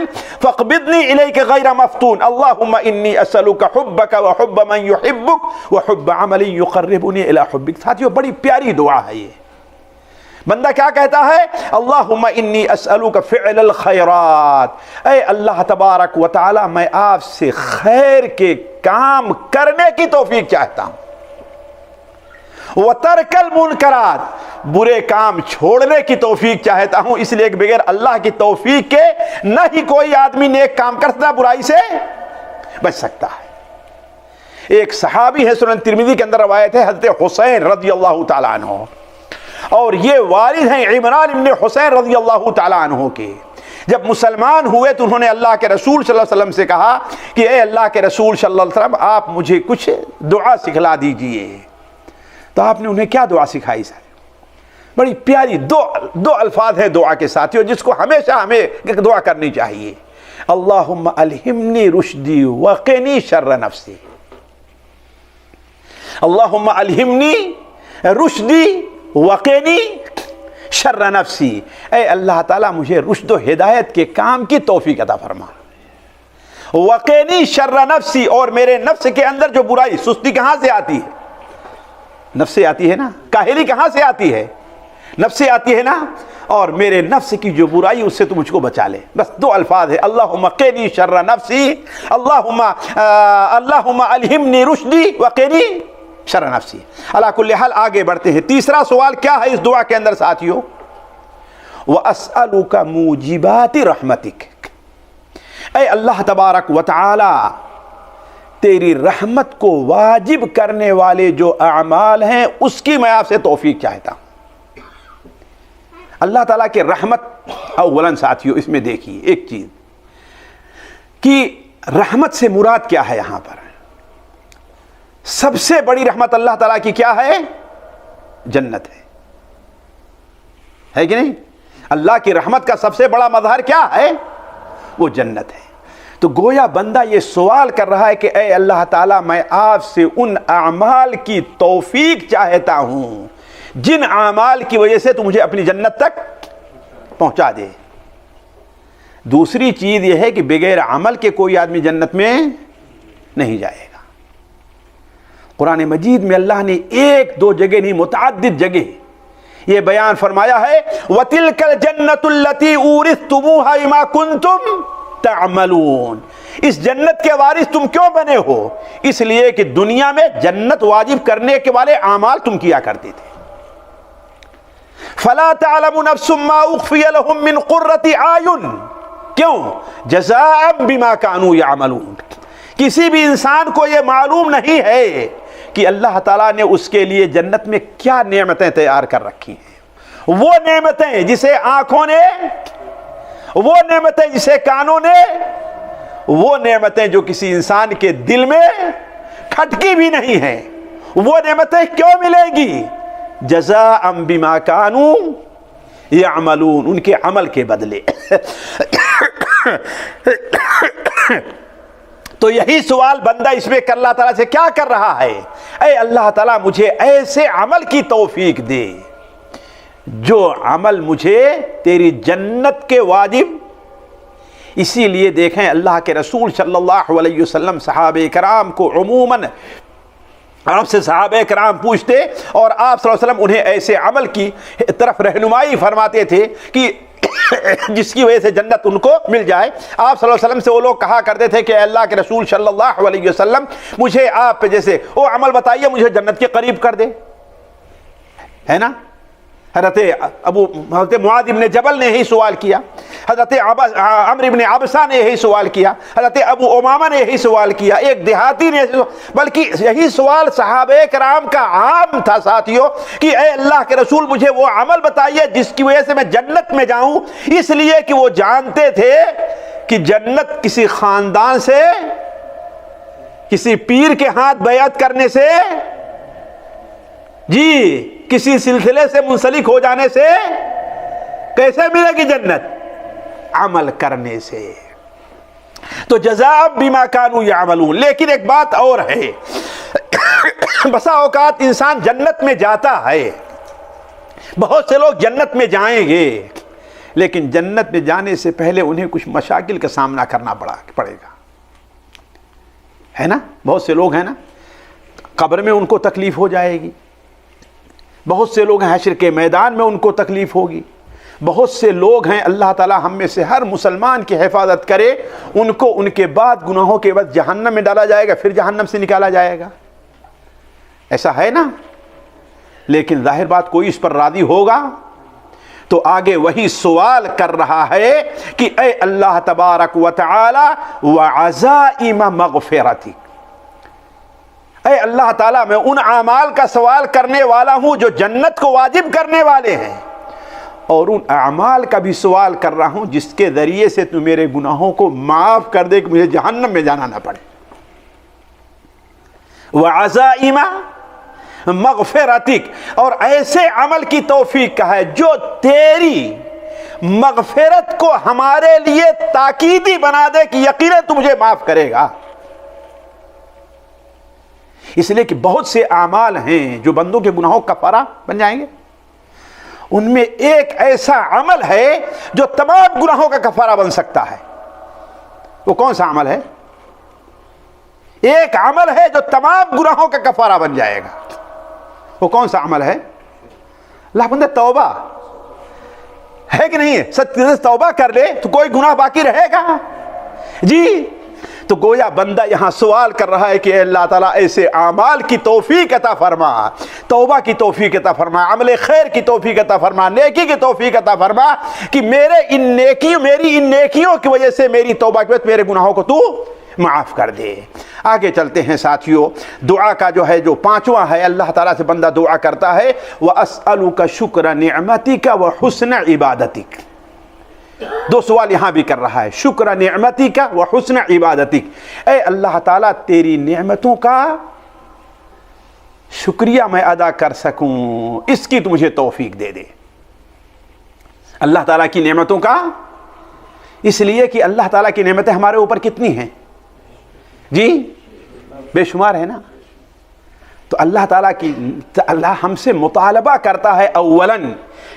فاقبضنی الیک غیر مفتون اللہم انی اسألک حبک وحب من یحبک وحب عمل یقربنی الی حبک۔ ساتھیو بڑی پیاری دعا ہے یہ۔ بندہ کیا کہتا ہے؟ اللہم انی اسألک فعل الخیرات، اے اللہ تبارک و تعالی میں آپ سے خیر کے کام کرنے کی توفیق چاہتا ہوں۔ وَتَرْكَ الْمُنْكَرَاتِ، برے کام چھوڑنے کی توفیق چاہتا ہوں، اس لیے کہ بغیر اللہ کی توفیق کے نہ ہی کوئی آدمی نیک کام کر سکتا، برائی سے بچ سکتا ہے۔ ایک صحابی ہے، سنن ترمذی کے اندر روایت ہے، حضرت حسین رضی اللہ تعالیٰ عنہ، اور یہ والد ہیں عمران ابن حسین رضی اللہ تعالیٰ عنہ کے۔ جب مسلمان ہوئے تو انہوں نے اللہ کے رسول صلی اللہ علیہ وسلم سے کہا کہ اے اللہ کے رسول صلی اللہ علیہ وسلم، آپ مجھے کچھ دعا سکھلا دیجئے۔ تو آپ نے انہیں کیا دعا سکھائی سر؟ بڑی پیاری دو الفاظ ہیں دعا کے ساتھیوں، جس کو ہمیشہ ہمیں دعا کرنی چاہیے۔ اللہم الہمنی رشدی وقنی شر نفسی، اللہم الہمنی رشدی وقنی شر نفسی، اے اللہ تعالیٰ مجھے رشد و ہدایت کے کام کی توفیق عطا فرما۔ وقنی شر نفسی، اور میرے نفس کے اندر جو برائی، سستی کہاں سے آتی ہے؟ نفس سے آتی ہے نا، کاہلی کہاں سے آتی ہے؟ نفس سے آتی ہے نا، اور میرے نفس کی جو برائی اس سے تو مجھ کو بچا لے۔ بس دو الفاظ ہے، اللہم قینی شر نفسی، اللہم الہمنی رشدی وقینی شر نفسی۔ علی کل حال آگے بڑھتے ہیں۔ تیسرا سوال کیا ہے اس دعا کے اندر ساتھیوں؟ وَأَسْأَلُكَ مُوجِبَاتِ رَحْمَتِكَ، اے اللہ تبارک و تعالی تیری رحمت کو واجب کرنے والے جو اعمال ہیں اس کی میں آپ سے توفیق چاہتا ہوں۔ اللہ تعالیٰ کے رحمت، اولاً ساتھیوں اس میں دیکھیے ایک چیز کہ رحمت سے مراد کیا ہے۔ یہاں پر سب سے بڑی رحمت اللہ تعالیٰ کی کیا ہے؟ جنت ہے کہ نہیں؟ اللہ کی رحمت کا سب سے بڑا مظہر کیا ہے؟ وہ جنت ہے۔ تو گویا بندہ یہ سوال کر رہا ہے کہ اے اللہ تعالیٰ میں آپ سے ان اعمال کی توفیق چاہتا ہوں جن اعمال کی وجہ سے تو مجھے اپنی جنت تک پہنچا دے۔ دوسری چیز یہ ہے کہ بغیر عمل کے کوئی آدمی جنت میں نہیں جائے گا۔ قرآن مجید میں اللہ نے ایک دو جگہ نہیں متعدد جگہ یہ بیان فرمایا ہے، وَتِلْكَ الْجَنَّةُ الَّتِي أُورِثْتُمُوهَا بِمَا كُنْتُمْ تعملون، اس جنت کے وارث تم کیوں بنے ہو؟ اس لیے کہ دنیا میں جنت واجب کرنے کے والے اعمال تم کیا کرتے تھے۔ فَلَا تَعْلَمُ نَفْسٌ مَّا أُخْفِيَ لَهُم مِّن قُرَّةِ أَعْيُنٍ، کیوں؟ جَزَاءً بِمَا كَانُوا يَعْمَلُونَ، کسی بھی انسان کو یہ معلوم نہیں ہے کہ اللہ تعالیٰ نے اس کے لیے جنت میں کیا نعمتیں تیار کر رکھی ہیں۔ وہ نعمتیں جسے آنکھوں نے، وہ نعمتیں جسے کانوں نے، وہ نعمتیں جو کسی انسان کے دل میں کھٹکی بھی نہیں ہیں، وہ نعمتیں کیوں ملیں گی؟ جزاء بما کانوا یعملون، ان کے عمل کے بدلے۔ تو یہی سوال بندہ اس میں اللہ تعالیٰ سے کیا کر رہا ہے؟ اے اللہ تعالیٰ مجھے ایسے عمل کی توفیق دے جو عمل مجھے تیری جنت کے واجب۔ اسی لیے دیکھیں اللہ کے رسول صلی اللہ علیہ وسلم صحابہ کرام کو عموماً آپ سے صحابہ کرام پوچھتے اور آپ صلی اللہ علیہ وسلم انہیں ایسے عمل کی طرف رہنمائی فرماتے تھے کہ جس کی وجہ سے جنت ان کو مل جائے۔ آپ صلی اللہ علیہ وسلم سے وہ لوگ کہا کرتے تھے کہ اللہ کے رسول صلی اللہ علیہ وسلم مجھے آپ جیسے وہ عمل بتائیے مجھے جنت کے قریب کر دے، ہے نا؟ حضرت معاذ بن جبل نے یہی سوال کیا، حضرت عمرو بن عبسہ نے یہی سوال کیا، حضرت ابو امامہ نے یہی سوال کیا، ایک دیہاتی نے، بلکہ یہی سوال صحابہ کرام کا عام تھا ساتھیوں کہ اے اللہ کے رسول مجھے وہ عمل بتائیے جس کی وجہ سے میں جنت میں جاؤں، اس لیے کہ وہ جانتے تھے کہ جنت کسی خاندان سے، کسی پیر کے ہاتھ بیعت کرنے سے، جی کسی سلسلے سے منسلک ہو جانے سے کیسے ملے گی جنت؟ عمل کرنے سے۔ تو جزاء بما کانوا یعملون۔ لیکن ایک بات اور ہے، بسا اوقات انسان جنت میں جاتا ہے، بہت سے لوگ جنت میں جائیں گے، لیکن جنت میں جانے سے پہلے انہیں کچھ مشاکل کا سامنا کرنا پڑے گا، ہے نا؟ بہت سے لوگ ہیں نا، قبر میں ان کو تکلیف ہو جائے گی، بہت سے لوگ ہیں حشر کے میدان میں ان کو تکلیف ہوگی، بہت سے لوگ ہیں، اللہ تعالی ہم میں سے ہر مسلمان کی حفاظت کرے، ان کو ان کے بعد گناہوں کے بعد جہنم میں ڈالا جائے گا، پھر جہنم سے نکالا جائے گا، ایسا ہے نا؟ لیکن ظاہر بات کوئی اس پر راضی ہوگا؟ تو آگے وہی سوال کر رہا ہے کہ اے اللہ تبارک و تعالی وعزائم مغفرتک، اے اللہ تعالیٰ میں ان اعمال کا سوال کرنے والا ہوں جو جنت کو واجب کرنے والے ہیں، اور ان اعمال کا بھی سوال کر رہا ہوں جس کے ذریعے سے تو میرے گناہوں کو معاف کر دے کہ مجھے جہنم میں جانا نہ پڑے۔ وعزائم مغفرتک، اور ایسے عمل کی توفیق کا ہے جو تیری مغفرت کو ہمارے لیے تاکیدی بنا دے کہ یقیناً تو مجھے معاف کرے گا۔ اس لیے کہ بہت سے اعمال ہیں جو بندوں کے گناہوں کا کفارہ بن جائیں گے، ان میں ایک ایسا عمل ہے جو تمام گناہوں کا کفارہ بن سکتا ہے۔ وہ کون سا عمل ہے؟ ایک عمل ہے جو تمام گناہوں کا کفارہ بن جائے گا۔ وہ کون سا عمل ہے؟ اللہ بندہ توبہ ہے کہ نہیں ہے؟ سچ توبہ کر لے تو کوئی گناہ باقی رہے گا؟ جی، تو گویا بندہ یہاں سوال کر رہا ہے کہ اے اللہ تعالیٰ ایسے اعمال کی توفیق عطا فرما، توبہ کی توفیق عطا فرما، عمل خیر کی توفیق عطا فرما، نیکی کی توفیق عطا فرما کہ میری ان نیکیوں کی وجہ سے میری توبہ کی وجہ سے میرے گناہوں کو تو معاف کر دے۔ آگے چلتے ہیں ساتھیوں، دعا کا جو ہے جو پانچواں ہے، اللہ تعالیٰ سے بندہ دعا کرتا ہے وَأَسْأَلُكَ شُكْرَ نِعْمَتِكَ وَحُسْنَ عِبَادَتِكَ۔ دو سوال یہاں بھی کر رہا ہے، شکر نعمتک وحسن عبادتک، اے اللہ تعالیٰ تیری نعمتوں کا شکریہ میں ادا کر سکوں، اس کی تو مجھے توفیق دے دے۔ اللہ تعالیٰ کی نعمتوں کا، اس لیے کہ اللہ تعالیٰ کی نعمتیں ہمارے اوپر کتنی ہیں؟ جی بے شمار ہے نا۔ تو اللہ تعالیٰ کی، اللہ ہم سے مطالبہ کرتا ہے اولاً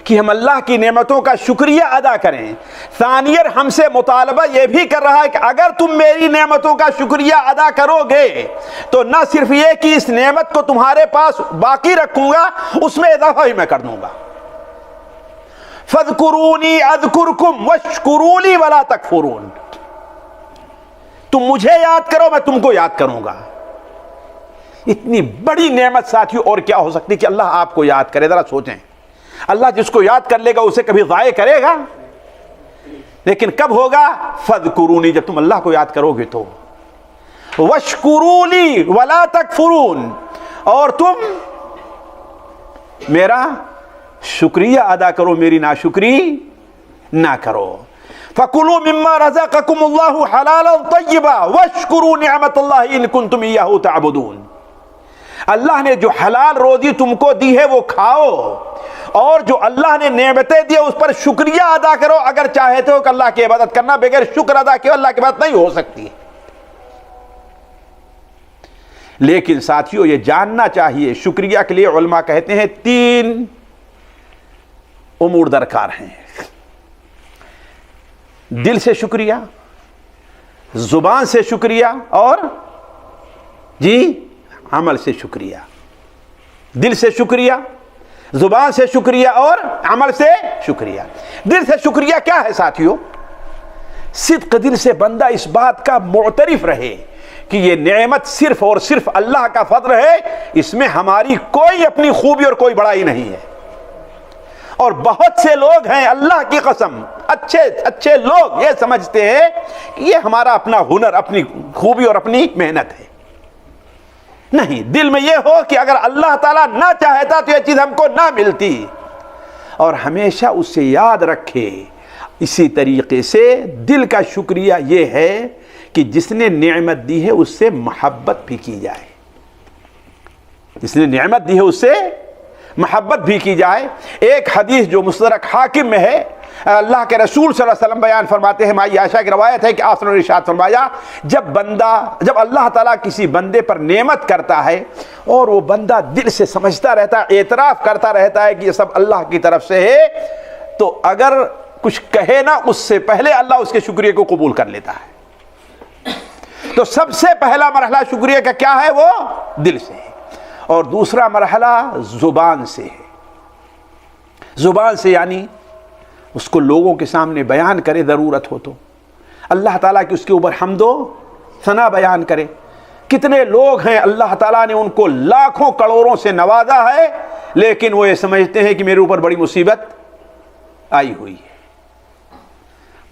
کہ ہم اللہ کی نعمتوں کا شکریہ ادا کریں، ثانیاً ہم سے مطالبہ یہ بھی کر رہا ہے کہ اگر تم میری نعمتوں کا شکریہ ادا کرو گے تو نہ صرف یہ کہ اس نعمت کو تمہارے پاس باقی رکھوں گا، اس میں اضافہ ہی میں کر دوں گا۔ فاذکرونی اذکرکم واشکروا لی ولا تکفرون، تم مجھے یاد کرو میں تم کو یاد کروں گا۔ اتنی بڑی نعمت ساتھیوں اور کیا ہو سکتی کہ اللہ آپ کو یاد کرے؟ ذرا سوچیں، اللہ جس کو یاد کر لے گا اسے کبھی ضائع کرے گا؟ لیکن کب ہوگا؟ فاذکرونی، جب تم اللہ کو یاد کرو گے تو، واشکروا لی ولا تکفرون، اور تم میرا شکریہ ادا کرو، میری ناشکری نہ کرو۔ فَكُلُوا مِمَّا رَزَقَكُمُ اللَّهُ حَلَالًا طَيِّبًا وَاشْكُرُوا نِعْمَةَ اللَّهِ إِن كُنتُمْ إِيَّاهُ تَعْبُدُونَ، اللہ نے جو حلال روزی تم کو دی ہے وہ کھاؤ، اور جو اللہ نے نعمتیں دی اس پر شکریہ ادا کرو۔ اگر چاہتے ہو کہ اللہ کی عبادت کرنا بغیر شکر ادا کیے اللہ کی عبادت نہیں ہو سکتی۔ لیکن ساتھیوں یہ جاننا چاہیے، شکریہ کے لیے علماء کہتے ہیں تین امور درکار ہیں: دل سے شکریہ، زبان سے شکریہ، اور جی عمل سے شکریہ۔ دل سے شکریہ، زبان سے شکریہ، اور عمل سے شکریہ۔ دل سے شکریہ کیا ہے ساتھیوں؟ صدق دل سے بندہ اس بات کا معترف رہے کہ یہ نعمت صرف اور صرف اللہ کا فضل ہے، اس میں ہماری کوئی اپنی خوبی اور کوئی بڑائی نہیں ہے۔ اور بہت سے لوگ ہیں اللہ کی قسم، اچھے لوگ یہ سمجھتے ہیں کہ یہ ہمارا اپنا ہنر، اپنی خوبی اور اپنی محنت ہے۔ نہیں، دل میں یہ ہو کہ اگر اللہ تعالیٰ نہ چاہتا تو یہ چیز ہم کو نہ ملتی، اور ہمیشہ اس سے یاد رکھے۔ اسی طریقے سے دل کا شکریہ یہ ہے کہ جس نے نعمت دی ہے اس سے محبت بھی کی جائے، جس نے نعمت دی ہے اس سے محبت بھی کی جائے۔ ایک حدیث جو مستدرک حاکم میں ہے، اللہ کے رسول صلی اللہ علیہ وسلم بیان فرماتے ہیں، مائی عائشہ کی روایت ہے کہ آپ نے ارشاد فرمایا، جب اللہ تعالیٰ کسی بندے پر نعمت کرتا ہے اور وہ بندہ دل سے سمجھتا رہتا ہے، اعتراف کرتا رہتا ہے کہ یہ سب اللہ کی طرف سے ہے، تو اگر کچھ کہے نا اس سے پہلے اللہ اس کے شکریہ کو قبول کر لیتا ہے۔ تو سب سے پہلا مرحلہ شکریہ کا کیا ہے؟ وہ دل سے ہے، اور دوسرا مرحلہ زبان سے ہے۔ زبان سے یعنی اس کو لوگوں کے سامنے بیان کرے، ضرورت ہو تو اللہ تعالیٰ کی اس کے اوپر حمد و ثنا بیان کرے، کتنے لوگ ہیں اللہ تعالیٰ نے ان کو لاکھوں کروڑوں سے نوازا ہے، لیکن وہ یہ سمجھتے ہیں کہ میرے اوپر بڑی مصیبت آئی ہوئی ہے۔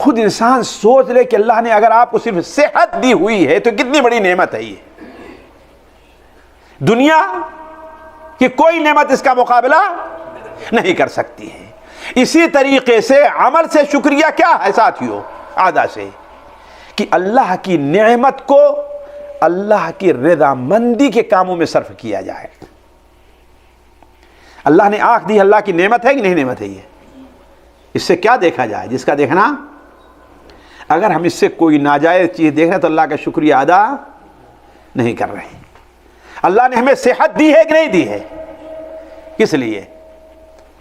خود انسان سوچ لے کہ اللہ نے اگر آپ کو صرف صحت دی ہوئی ہے تو کتنی بڑی نعمت ہے یہ۔ دنیا کی کوئی نعمت اس کا مقابلہ نہیں کر سکتی ہے۔ اسی طریقے سے عمل سے شکریہ کیا ہے ساتھیوں، ادا سے، کہ اللہ کی نعمت کو اللہ کی رضامندی کے کاموں میں صرف کیا جائے۔ اللہ نے آنکھ دی، اللہ کی نعمت ہے کہ نہیں نعمت ہے یہ؟ اس سے کیا دیکھا جائے؟ جس کا دیکھنا، اگر ہم اس سے کوئی ناجائز چیز دیکھ رہے ہیں تو اللہ کا شکریہ ادا نہیں کر رہے ہیں۔ اللہ نے ہمیں صحت دی ہے کہ نہیں دی ہے؟ کس لیے؟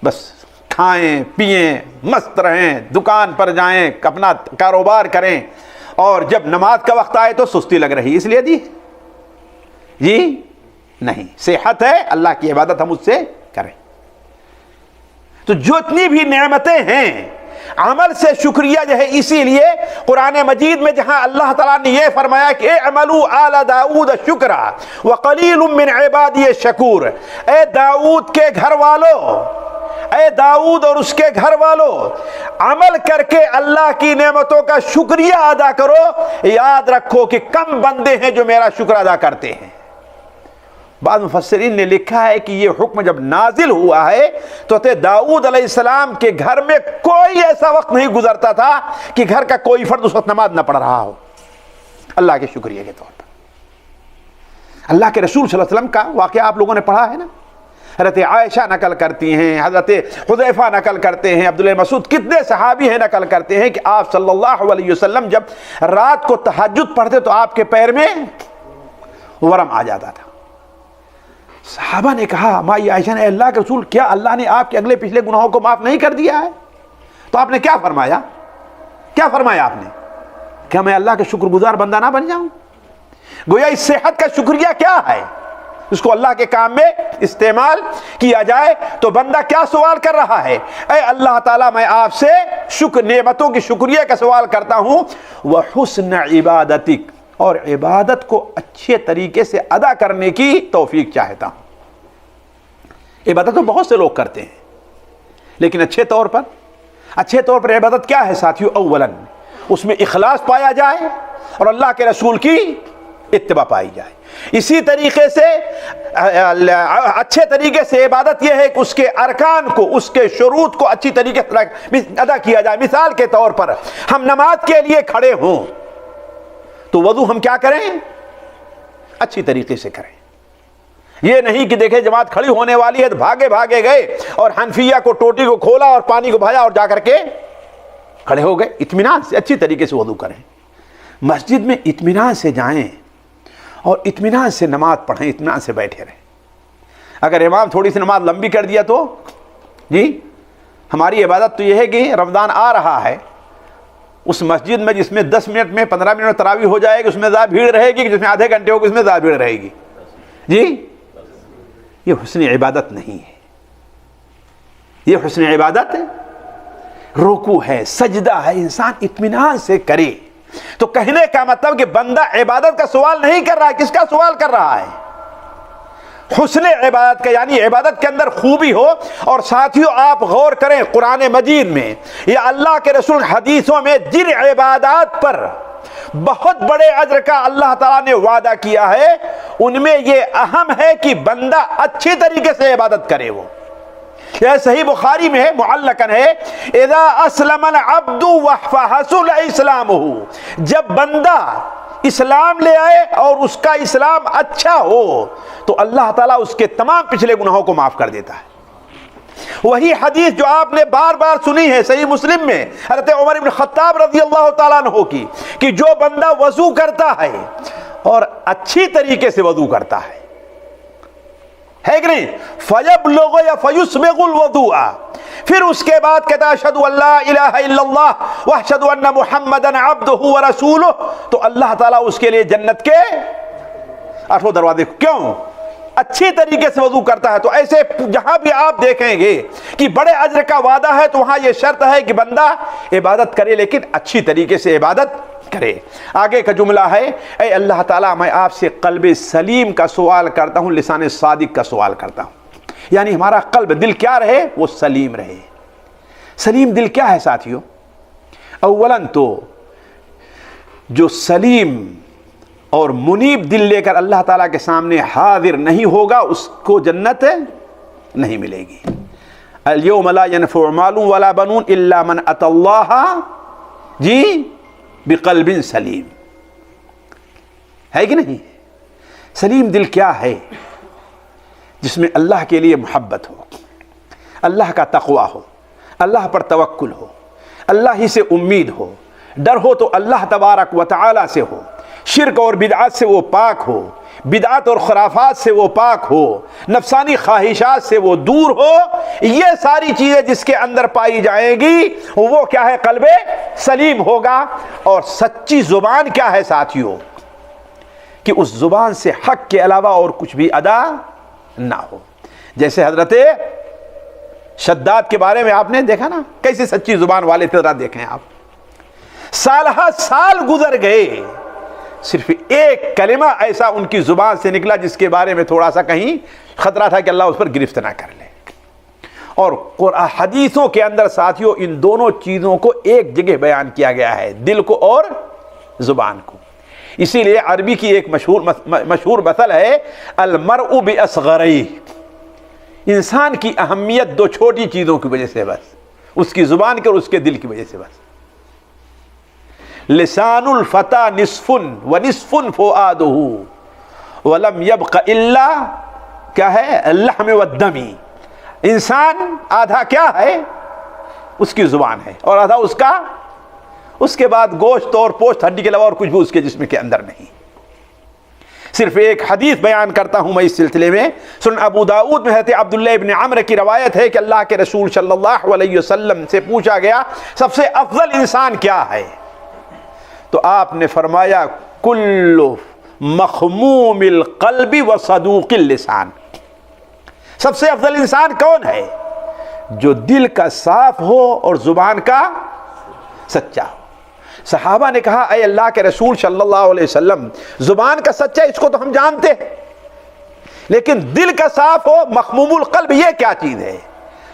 بس کھائیں پئیں مست رہیں، دکان پر جائیں، اپنا کاروبار کریں، اور جب نماز کا وقت آئے تو سستی لگ رہی، اس لیے دی؟ جی نہیں، صحت ہے، اللہ کی عبادت ہم اس سے کریں۔ تو جو اتنی بھی نعمتیں ہیں، عمل سے شکریہ جو ہے، اسی لیے قرآن مجید میں جہاں اللہ تعالیٰ نے یہ فرمایا کہ اعملوا آل داؤد شکرا وقلیل من عبادی الشکور، اے داؤد کے گھر والوں، اے داؤد اور اس کے گھر والوں، عمل کر کے اللہ کی نعمتوں کا شکریہ ادا کرو۔ یاد رکھو کہ کم بندے ہیں جو میرا شکر ادا کرتے ہیں۔ بعض مفسرین نے لکھا ہے کہ یہ حکم جب نازل ہوا ہے تو داؤد علیہ السلام کے گھر میں کوئی ایسا وقت نہیں گزرتا تھا کہ گھر کا کوئی فرد اس وقت نماز نہ پڑھ رہا ہو اللہ کے شکریہ کے طور پر۔ اللہ کے رسول صلی اللہ علیہ وسلم کا واقعہ آپ لوگوں نے پڑھا ہے نا، حضرت عائشہ نقل کرتی ہیں، حضرت حذیفہ نقل کرتے ہیں، عبداللہ مسعود، کتنے صحابی ہیں نقل کرتے ہیں کہ آپ صلی اللہ علیہ وسلم جب رات کو تہجد پڑھتے تو آپ کے پیر میں ورم آ جاتا تھا۔ صحابہ نے کہا، مائی عائشہ نے، اے اللہ کے رسول، کیا اللہ نے آپ کے اگلے پچھلے گناہوں کو معاف نہیں کر دیا ہے؟ تو آپ نے کیا فرمایا؟ کیا فرمایا آپ نے؟ کیا میں اللہ کا شکر گزار بندہ نہ بن جاؤں؟ گویا اس صحت کا شکریہ کیا ہے، اس کو اللہ کے کام میں استعمال کیا جائے تو بندہ کیا سوال کر رہا ہے؟ اے اللہ تعالیٰ، میں آپ سے نعمتوں کی شکریہ کا سوال کرتا ہوں، وحسن عبادتک، اور عبادت کو اچھے طریقے سے ادا کرنے کی توفیق چاہتا ہوں۔ عبادت تو بہت سے لوگ کرتے ہیں، لیکن اچھے طور پر عبادت کیا ہے ساتھیو؟ اولاً اس میں اخلاص پایا جائے اور اللہ کے رسول کی اتباع پائی جائے۔ اسی طریقے سے اچھے طریقے سے عبادت یہ ہے کہ اس کے ارکان کو، اس کے شروط کو اچھی طریقے سے ادا کیا جائے۔ مثال کے طور پر ہم نماز کے لیے کھڑے ہوں تو وضو ہم کیا کریں؟ اچھی طریقے سے کریں۔ یہ نہیں کہ دیکھیں جماعت کھڑی ہونے والی ہے تو بھاگے گئے اور حنفیہ کو، ٹوٹی کو کھولا اور پانی کو بھایا اور جا کر کے کھڑے ہو گئے۔ اطمینان سے اچھی طریقے سے وضو کریں، مسجد میں اطمینان سے جائیں اور اطمینان سے نماز پڑھیں، اطمینان سے بیٹھے رہیں۔ اگر امام تھوڑی سی نماز لمبی کر دیا تو جی ہماری عبادت تو یہ ہے کہ رمضان آ رہا ہے، اس مسجد میں جس میں 10 منٹ میں 15 منٹ میں تراویح ہو جائے گی اس میں زیادہ بھیڑ رہے گی، جس میں آدھے گھنٹے ہوگی اس میں زیادہ بھیڑ رہے گی؟ جی یہ حسن عبادت نہیں ہے، یہ حسن عبادت رکوع ہے، سجدہ ہے، انسان اطمینان سے کرے۔ تو کہنے کا مطلب کہ بندہ عبادت کا سوال نہیں کر رہا ہے، کس کا سوال کر رہا ہے؟ حسن عبادت کا، یعنی عبادت کے اندر خوبی ہو۔ اور ساتھیوں آپ غور کریں قرآن مجید میں یا اللہ کے رسول حدیثوں میں جن عبادات پر بہت بڑے اجر کا اللہ تعالیٰ نے وعدہ کیا ہے، ان میں یہ اہم ہے کہ بندہ اچھی طریقے سے عبادت کرے۔ وہ یہ صحیح بخاری میں ہے، معلقاً ہے، اذا اسلم العبد وحسن اسلامہ، جب بندہ اسلام لے آئے اور اس کا اسلام اچھا ہو تو اللہ تعالیٰ اس کے تمام پچھلے گناہوں کو معاف کر دیتا ہے۔ وہی حدیث جو آپ نے بار بار سنی ہے صحیح مسلم میں حضرت عمر بن خطاب رضی اللہ تعالیٰ عنہ کی، کہ جو بندہ وضو کرتا ہے اور اچھی طریقے سے وضو کرتا ہے کہ نہیں، فَيَبْلُغُ یا فَيُسْبِغُ الْوُضُوءَ، پھر اس کے بعد کہتا ہے اشہد ان لا الہ الا اللہ واشہد ان محمدًا عبدہ ورسولہ، تو اللہ تعالیٰ اس کے لیے جنت کے 8 دروازے، کیوں؟ اچھی طریقے سے وضو کرتا ہے۔ تو ایسے جہاں بھی آپ دیکھیں گے کہ بڑے اجر کا وعدہ ہے تو وہاں یہ شرط ہے کہ بندہ عبادت کرے لیکن اچھی طریقے سے عبادت کرے۔ آگے کا جملہ ہے، اے اللہ تعالیٰ میں آپ سے قلب سلیم کا سوال کرتا ہوں، لسان صادق کا سوال کرتا ہوں، یعنی ہمارا قلب دل کیا رہے؟ وہ سلیم رہے۔ سلیم دل کیا ہے ساتھیوں؟ اولاً تو جو سلیم اور منیب دل لے کر اللہ تعالیٰ کے سامنے حاضر نہیں ہوگا اس کو جنت نہیں ملے گی۔ الیوم لا ینفع مال ولا بنون الا من اتی اللہ جی بقلب سلیم، ہے کہ نہیں؟ سلیم دل کیا ہے؟ جس میں اللہ کے لیے محبت ہو، اللہ کا تقوی ہو، اللہ پر توکل ہو، اللہ ہی سے امید ہو، ڈر ہو تو اللہ تبارک و تعالی سے ہو، شرک اور بدعات سے وہ پاک ہو، بدعات اور خرافات سے وہ پاک ہو، نفسانی خواہشات سے وہ دور ہو۔ یہ ساری چیزیں جس کے اندر پائی جائیں گی وہ کیا ہے؟ قلب سلیم ہوگا۔ اور سچی زبان کیا ہے ساتھیوں؟ کہ اس زبان سے حق کے علاوہ اور کچھ بھی ادا نہ ہو۔ جیسے حضرت شداد کے بارے میں آپ نے دیکھا نا، کیسے سچی زبان والے تھے، ذرا دیکھیں آپ، سالہ سال گزر گئے، صرف ایک کلمہ ایسا ان کی زبان سے نکلا جس کے بارے میں تھوڑا سا کہیں خطرہ تھا کہ اللہ اس پر گرفت نہ کر لے۔ اور قرآن حدیثوں کے اندر ساتھیوں ان دونوں چیزوں کو ایک جگہ بیان کیا گیا ہے، دل کو اور زبان کو۔ اسی لیے عربی کی ایک مشہور مثل ہے، المرء باصغرہ، انسان کی اہمیت دو چھوٹی چیزوں کی وجہ سے بس، اس کی زبان کے اور اس کے دل کی وجہ سے بس۔ لسان الفتى نصف ونصف فؤادہ ولم يبق الا کیا ہے؟ اللحم والدم۔ انسان آدھا کیا ہے؟ اس کی زبان ہے، اور آدھا اس کے بعد گوشت اور پوست ہڈی کے علاوہ اور کچھ بھی اس کے جسم کے اندر نہیں۔ صرف ایک حدیث بیان کرتا ہوں میں اس سلسلے میں، سنن ابو داؤد میں حضرت عبداللہ ابن عمرو کی روایت ہے کہ اللہ کے رسول صلی اللہ علیہ وسلم سے پوچھا گیا سب سے افضل انسان کیا ہے؟ تو آپ نے فرمایا کل مخموم القلب و صدوق اللسان۔ سب سے افضل انسان کون ہے؟ جو دل کا صاف ہو اور زبان کا سچا ہو۔ صحابہ نے کہا اے اللہ کے رسول صلی اللہ علیہ وسلم، زبان کا سچا اس کو تو ہم جانتے ہیں، لیکن دل کا صاف ہو، مخموم القلب، یہ کیا چیز ہے؟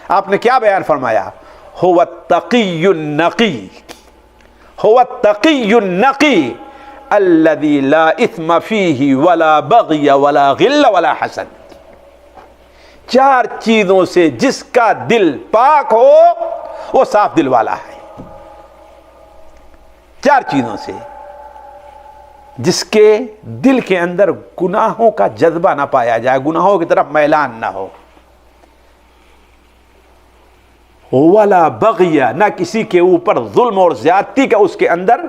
آپ نے کیا بیان فرمایا؟ هو التقی النقی، هو التقی النقی الذی لا اثم فیہ ولا بغی ولا غل ولا حسد۔ چار چیزوں سے جس کا دل پاک ہو وہ صاف دل والا ہے۔ چار چیزوں سے جس کے دل کے اندر گناہوں کا جذبہ نہ پایا جائے، گناہوں کی طرف میلان نہ ہو، ولا بغی، نہ کسی کے اوپر ظلم اور زیادتی کا اس کے اندر۔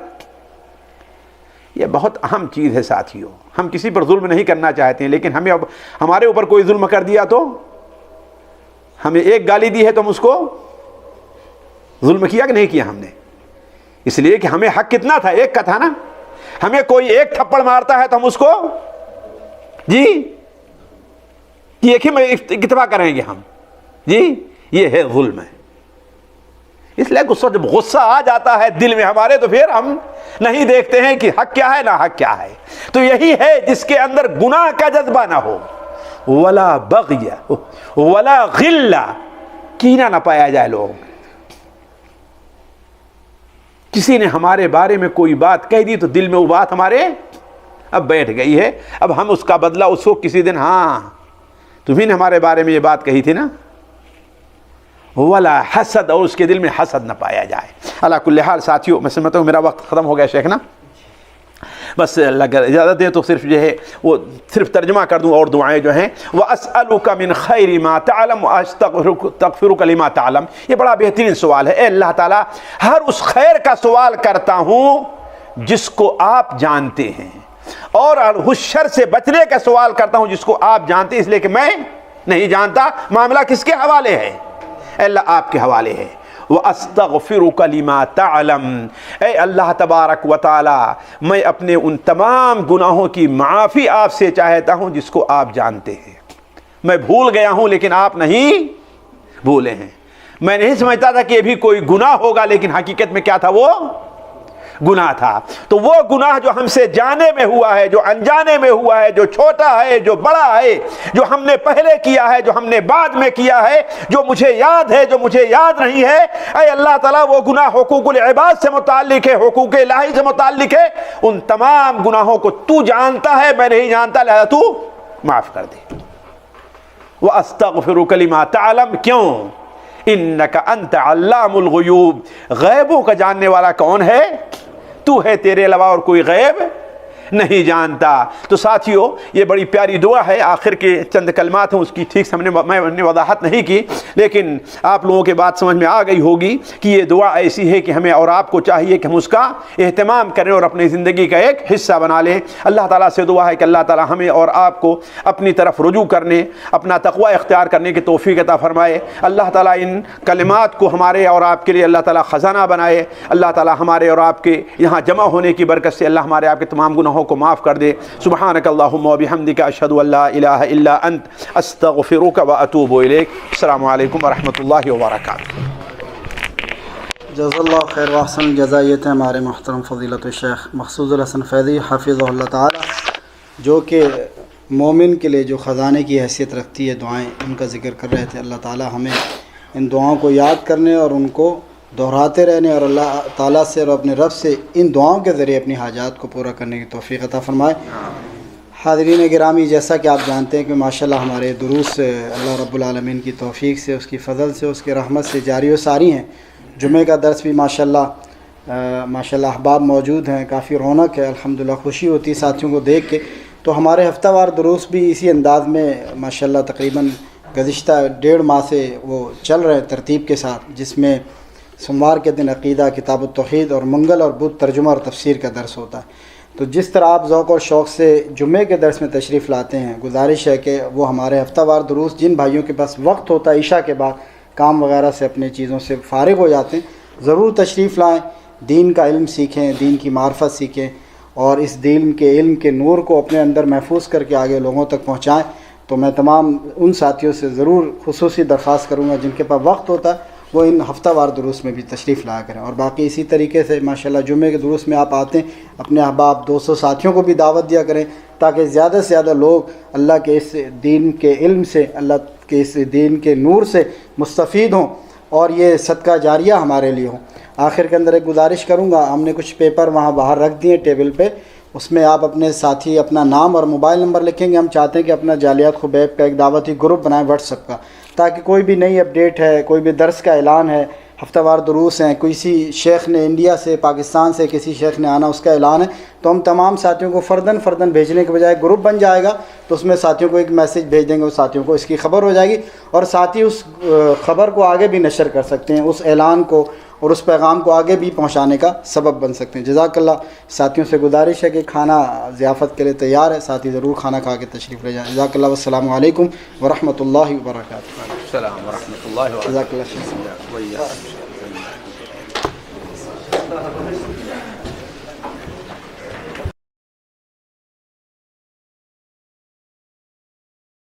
یہ بہت اہم چیز ہے ساتھیوں۔ ہم کسی پر ظلم نہیں کرنا چاہتے ہیں، لیکن ہمیں ہمارے اوپر کوئی ظلم کر دیا تو ہمیں ایک گالی دی ہے تو ہم اس کو ظلم کیا کہ نہیں کیا ہم نے؟ اس لیے کہ ہمیں حق کتنا تھا؟ ایک کا تھا نا۔ ہمیں کوئی ایک تھپڑ مارتا ہے تو ہم اس کو جی ایک ہی میں اکتفا کریں گے ہم، جی یہ ہے ظلم ہے۔ اس لیے جب غصہ آ جاتا ہے دل میں ہمارے تو پھر ہم نہیں دیکھتے ہیں کہ حق کیا ہے نہ حق کیا ہے۔ تو یہی ہے جس کے اندر گناہ کا جذبہ نہ ہو، ولا بغی ولا غل، کینہ نہ پایا جائے لوگوں میں۔ کسی نے ہمارے بارے میں کوئی بات کہہ دی تو دل میں وہ بات ہمارے اب بیٹھ گئی ہے، اب ہم اس کا بدلہ اس کو کسی دن، ہاں تمہیں نے ہمارے بارے میں یہ بات کہی تھی نا، ولا حسد، اور اس کے دل میں حسد نہ پایا جائے۔ اللہ کل حال ساتھیوں، میں سمجھتا ہوں میرا وقت ختم ہو گیا شیخ نا، بس اللہ اگر اجازت دے تو صرف جو ہے وہ صرف ترجمہ کر دوں، اور دعائیں جو ہیں وَأَسْأَلُكَ مِنْ خَيْرِ مَا تَعْلَمُ وَأَسْتَغْفِرُكَ لِمَا تَعْلَمُ۔ یہ بڑا بہترین سوال ہے۔ اے اللہ تعالیٰ، ہر اس خیر کا سوال کرتا ہوں جس کو آپ جانتے ہیں، اور اس شر سے بچنے کا سوال کرتا ہوں جس کو آپ جانتے ہیں، اس لیے کہ میں نہیں جانتا۔ معاملہ کس کے حوالے ہے؟ اے اللہ آپ کے حوالے ہے۔ وَأَسْتَغْفِرُكَ لِمَا تَعْلَمُ، اے اللہ تبارک و تعالی، میں اپنے ان تمام گناہوں کی معافی آپ سے چاہتا ہوں جس کو آپ جانتے ہیں۔ میں بھول گیا ہوں لیکن آپ نہیں بھولے ہیں۔ میں نہیں سمجھتا تھا کہ یہ بھی کوئی گناہ ہوگا، لیکن حقیقت میں کیا تھا؟ وہ گناہ تھا. تو وہ گناہ جو ہم سے جانے میں ہوا ہے, جو انجانے میں ہوا ہے, جو چھوٹا ہے, جو بڑا ہے, جو ہم نے پہلے کیا ہے, جو ہم نے بعد میں کیا ہے, جو مجھے یاد ہے, جو مجھے یاد نہیں ہے, اے اللہ تعالیٰ وہ گناہ حقوق العباد سے متعلق ہے, حقوق الہی سے متعلق ہے, ان تمام گناہوں کو تو جانتا ہے, میں نہیں جانتا, لہذا تو معاف کر دے. وَأَسْتَغْفِرُكَ لِمَا تَعْلَمُ, کیوں؟ اِنَّكَ أَنْتَ عَلَّامُ الْغُيُوبِ, غیبوں کا جاننے والا کون ہے؟ تو ہے, تیرے علاوہ اور کوئی غیب نہیں جانتا. تو ساتھیو یہ بڑی پیاری دعا ہے, آخر کے چند کلمات ہیں, اس کی ٹھیک سے میں نے وضاحت نہیں کی, لیکن آپ لوگوں کے بات سمجھ میں آ گئی ہوگی کہ یہ دعا ایسی ہے کہ ہمیں اور آپ کو چاہیے کہ ہم اس کا اہتمام کریں اور اپنی زندگی کا ایک حصہ بنا لیں. اللہ تعالیٰ سے دعا ہے کہ اللہ تعالیٰ ہمیں اور آپ کو اپنی طرف رجوع کرنے, اپنا تقوی اختیار کرنے کی توفیق عطا فرمائے. اللہ تعالیٰ ان کلمات کو ہمارے اور آپ کے لیے اللہ تعالیٰ خزانہ بنائے. اللہ تعالیٰ ہمارے اور آپ کے یہاں جمع ہونے کی برکت سے اللہ ہمارے آپ کے تمام گناہوں کو معاف کر دے. سبحانک اللہم و بحمدک, اشہد ان لا الہ الا انت, استغفرک و اتوب الیک. السلام علیکم ورحمۃ اللہ وبرکاتہ. جزا اللہ خیر و احسن جزا. یہ تھے ہمارے محترم فضیلت الشیخ مقصود الحسن فیضی حفظہ اللہ تعالی, جو کہ مومن کے لیے جو خزانے کی حیثیت رکھتی ہے دعائیں, ان کا ذکر کر رہے تھے. اللہ تعالی ہمیں ان دعاؤں کو یاد کرنے اور ان کو دہراتے رہنے اور اللہ تعالیٰ سے اور اپنے رب سے ان دعاؤں کے ذریعے اپنی حاجات کو پورا کرنے کی توفیق عطا فرمائے. حاضرین گرامی, جیسا کہ آپ جانتے ہیں کہ ماشاءاللہ ہمارے دروس اللہ رب العالمین کی توفیق سے, اس کی فضل سے, اس کی رحمت سے جاری و ساری ہیں. جمعہ کا درس بھی ماشاءاللہ احباب موجود ہیں, کافی رونق ہے, الحمدللہ خوشی ہوتی ہے ساتھیوں کو دیکھ کے. تو ہمارے ہفتہ وار دروس بھی اسی انداز میں ماشاءاللہ تقریباً گزشتہ 1.5 ماہ سے وہ چل رہے ہیں ترتیب کے ساتھ, جس میں سوموار کے دن عقیدہ, کتاب التوحید, اور منگل اور بدھ ترجمہ اور تفسیر کا درس ہوتا ہے. تو جس طرح آپ ذوق اور شوق سے جمعے کے درس میں تشریف لاتے ہیں, گزارش ہے کہ وہ ہمارے ہفتہ وار دروس, جن بھائیوں کے پاس وقت ہوتا ہے عشاء کے بعد کام وغیرہ سے اپنے چیزوں سے فارغ ہو جاتے ہیں, ضرور تشریف لائیں, دین کا علم سیکھیں, دین کی معرفت سیکھیں, اور اس دین کے علم کے نور کو اپنے اندر محفوظ کر کے آگے لوگوں تک پہنچائیں. تو میں تمام ان ساتھیوں سے ضرور خصوصی درخواست کروں گا جن کے پاس وقت ہوتا ہے وہ ان ہفتہ وار دروس میں بھی تشریف لایا کریں. اور باقی اسی طریقے سے ماشاءاللہ جمعے کے دروس میں آپ آتے ہیں, اپنے احباب دوستوں ساتھیوں کو بھی دعوت دیا کریں, تاکہ زیادہ سے زیادہ لوگ اللہ کے اس دین کے علم سے, اللہ کے اس دین کے نور سے مستفید ہوں, اور یہ صدقہ جاریہ ہمارے لیے ہوں. آخر کے اندر ایک گزارش کروں گا, ہم نے کچھ پیپر وہاں باہر رکھ دیے ٹیبل پہ, اس میں آپ اپنے ساتھی اپنا نام اور موبائل نمبر لکھیں گے. ہم چاہتے ہیں کہ اپنا جالیات خبیب کا ایک دعوتی گروپ بنائیں واٹس ایپ کا, تاکہ کوئی بھی نئی اپڈیٹ ہے, کوئی بھی درس کا اعلان ہے, ہفتہ وار دروس ہیں, کسی شیخ نے انڈیا سے, پاکستان سے کسی شیخ نے آنا, اس کا اعلان ہے, تو ہم تمام ساتھیوں کو فرداً بھیجنے کے بجائے گروپ بن جائے گا. تو اس میں ساتھیوں کو ایک میسج بھیج دیں گے, اس ساتھیوں کو اس کی خبر ہو جائے گی, اور ساتھی اس خبر کو آگے بھی نشر کر سکتے ہیں, اس اعلان کو اور اس پیغام کو آگے بھی پہنچانے کا سبب بن سکتے ہیں. جزاک اللہ. ساتھیوں سے گزارش ہے کہ کھانا ضیافت کے لیے تیار ہے, ساتھی ضرور کھانا کھا کے تشریف لے جائیں. جزاک اللہ. والسلام علیکم ورحمۃ اللہ وبرکاتہ. السلام ورحمۃ اللہ وبرکاتہ. جزاک اللہ.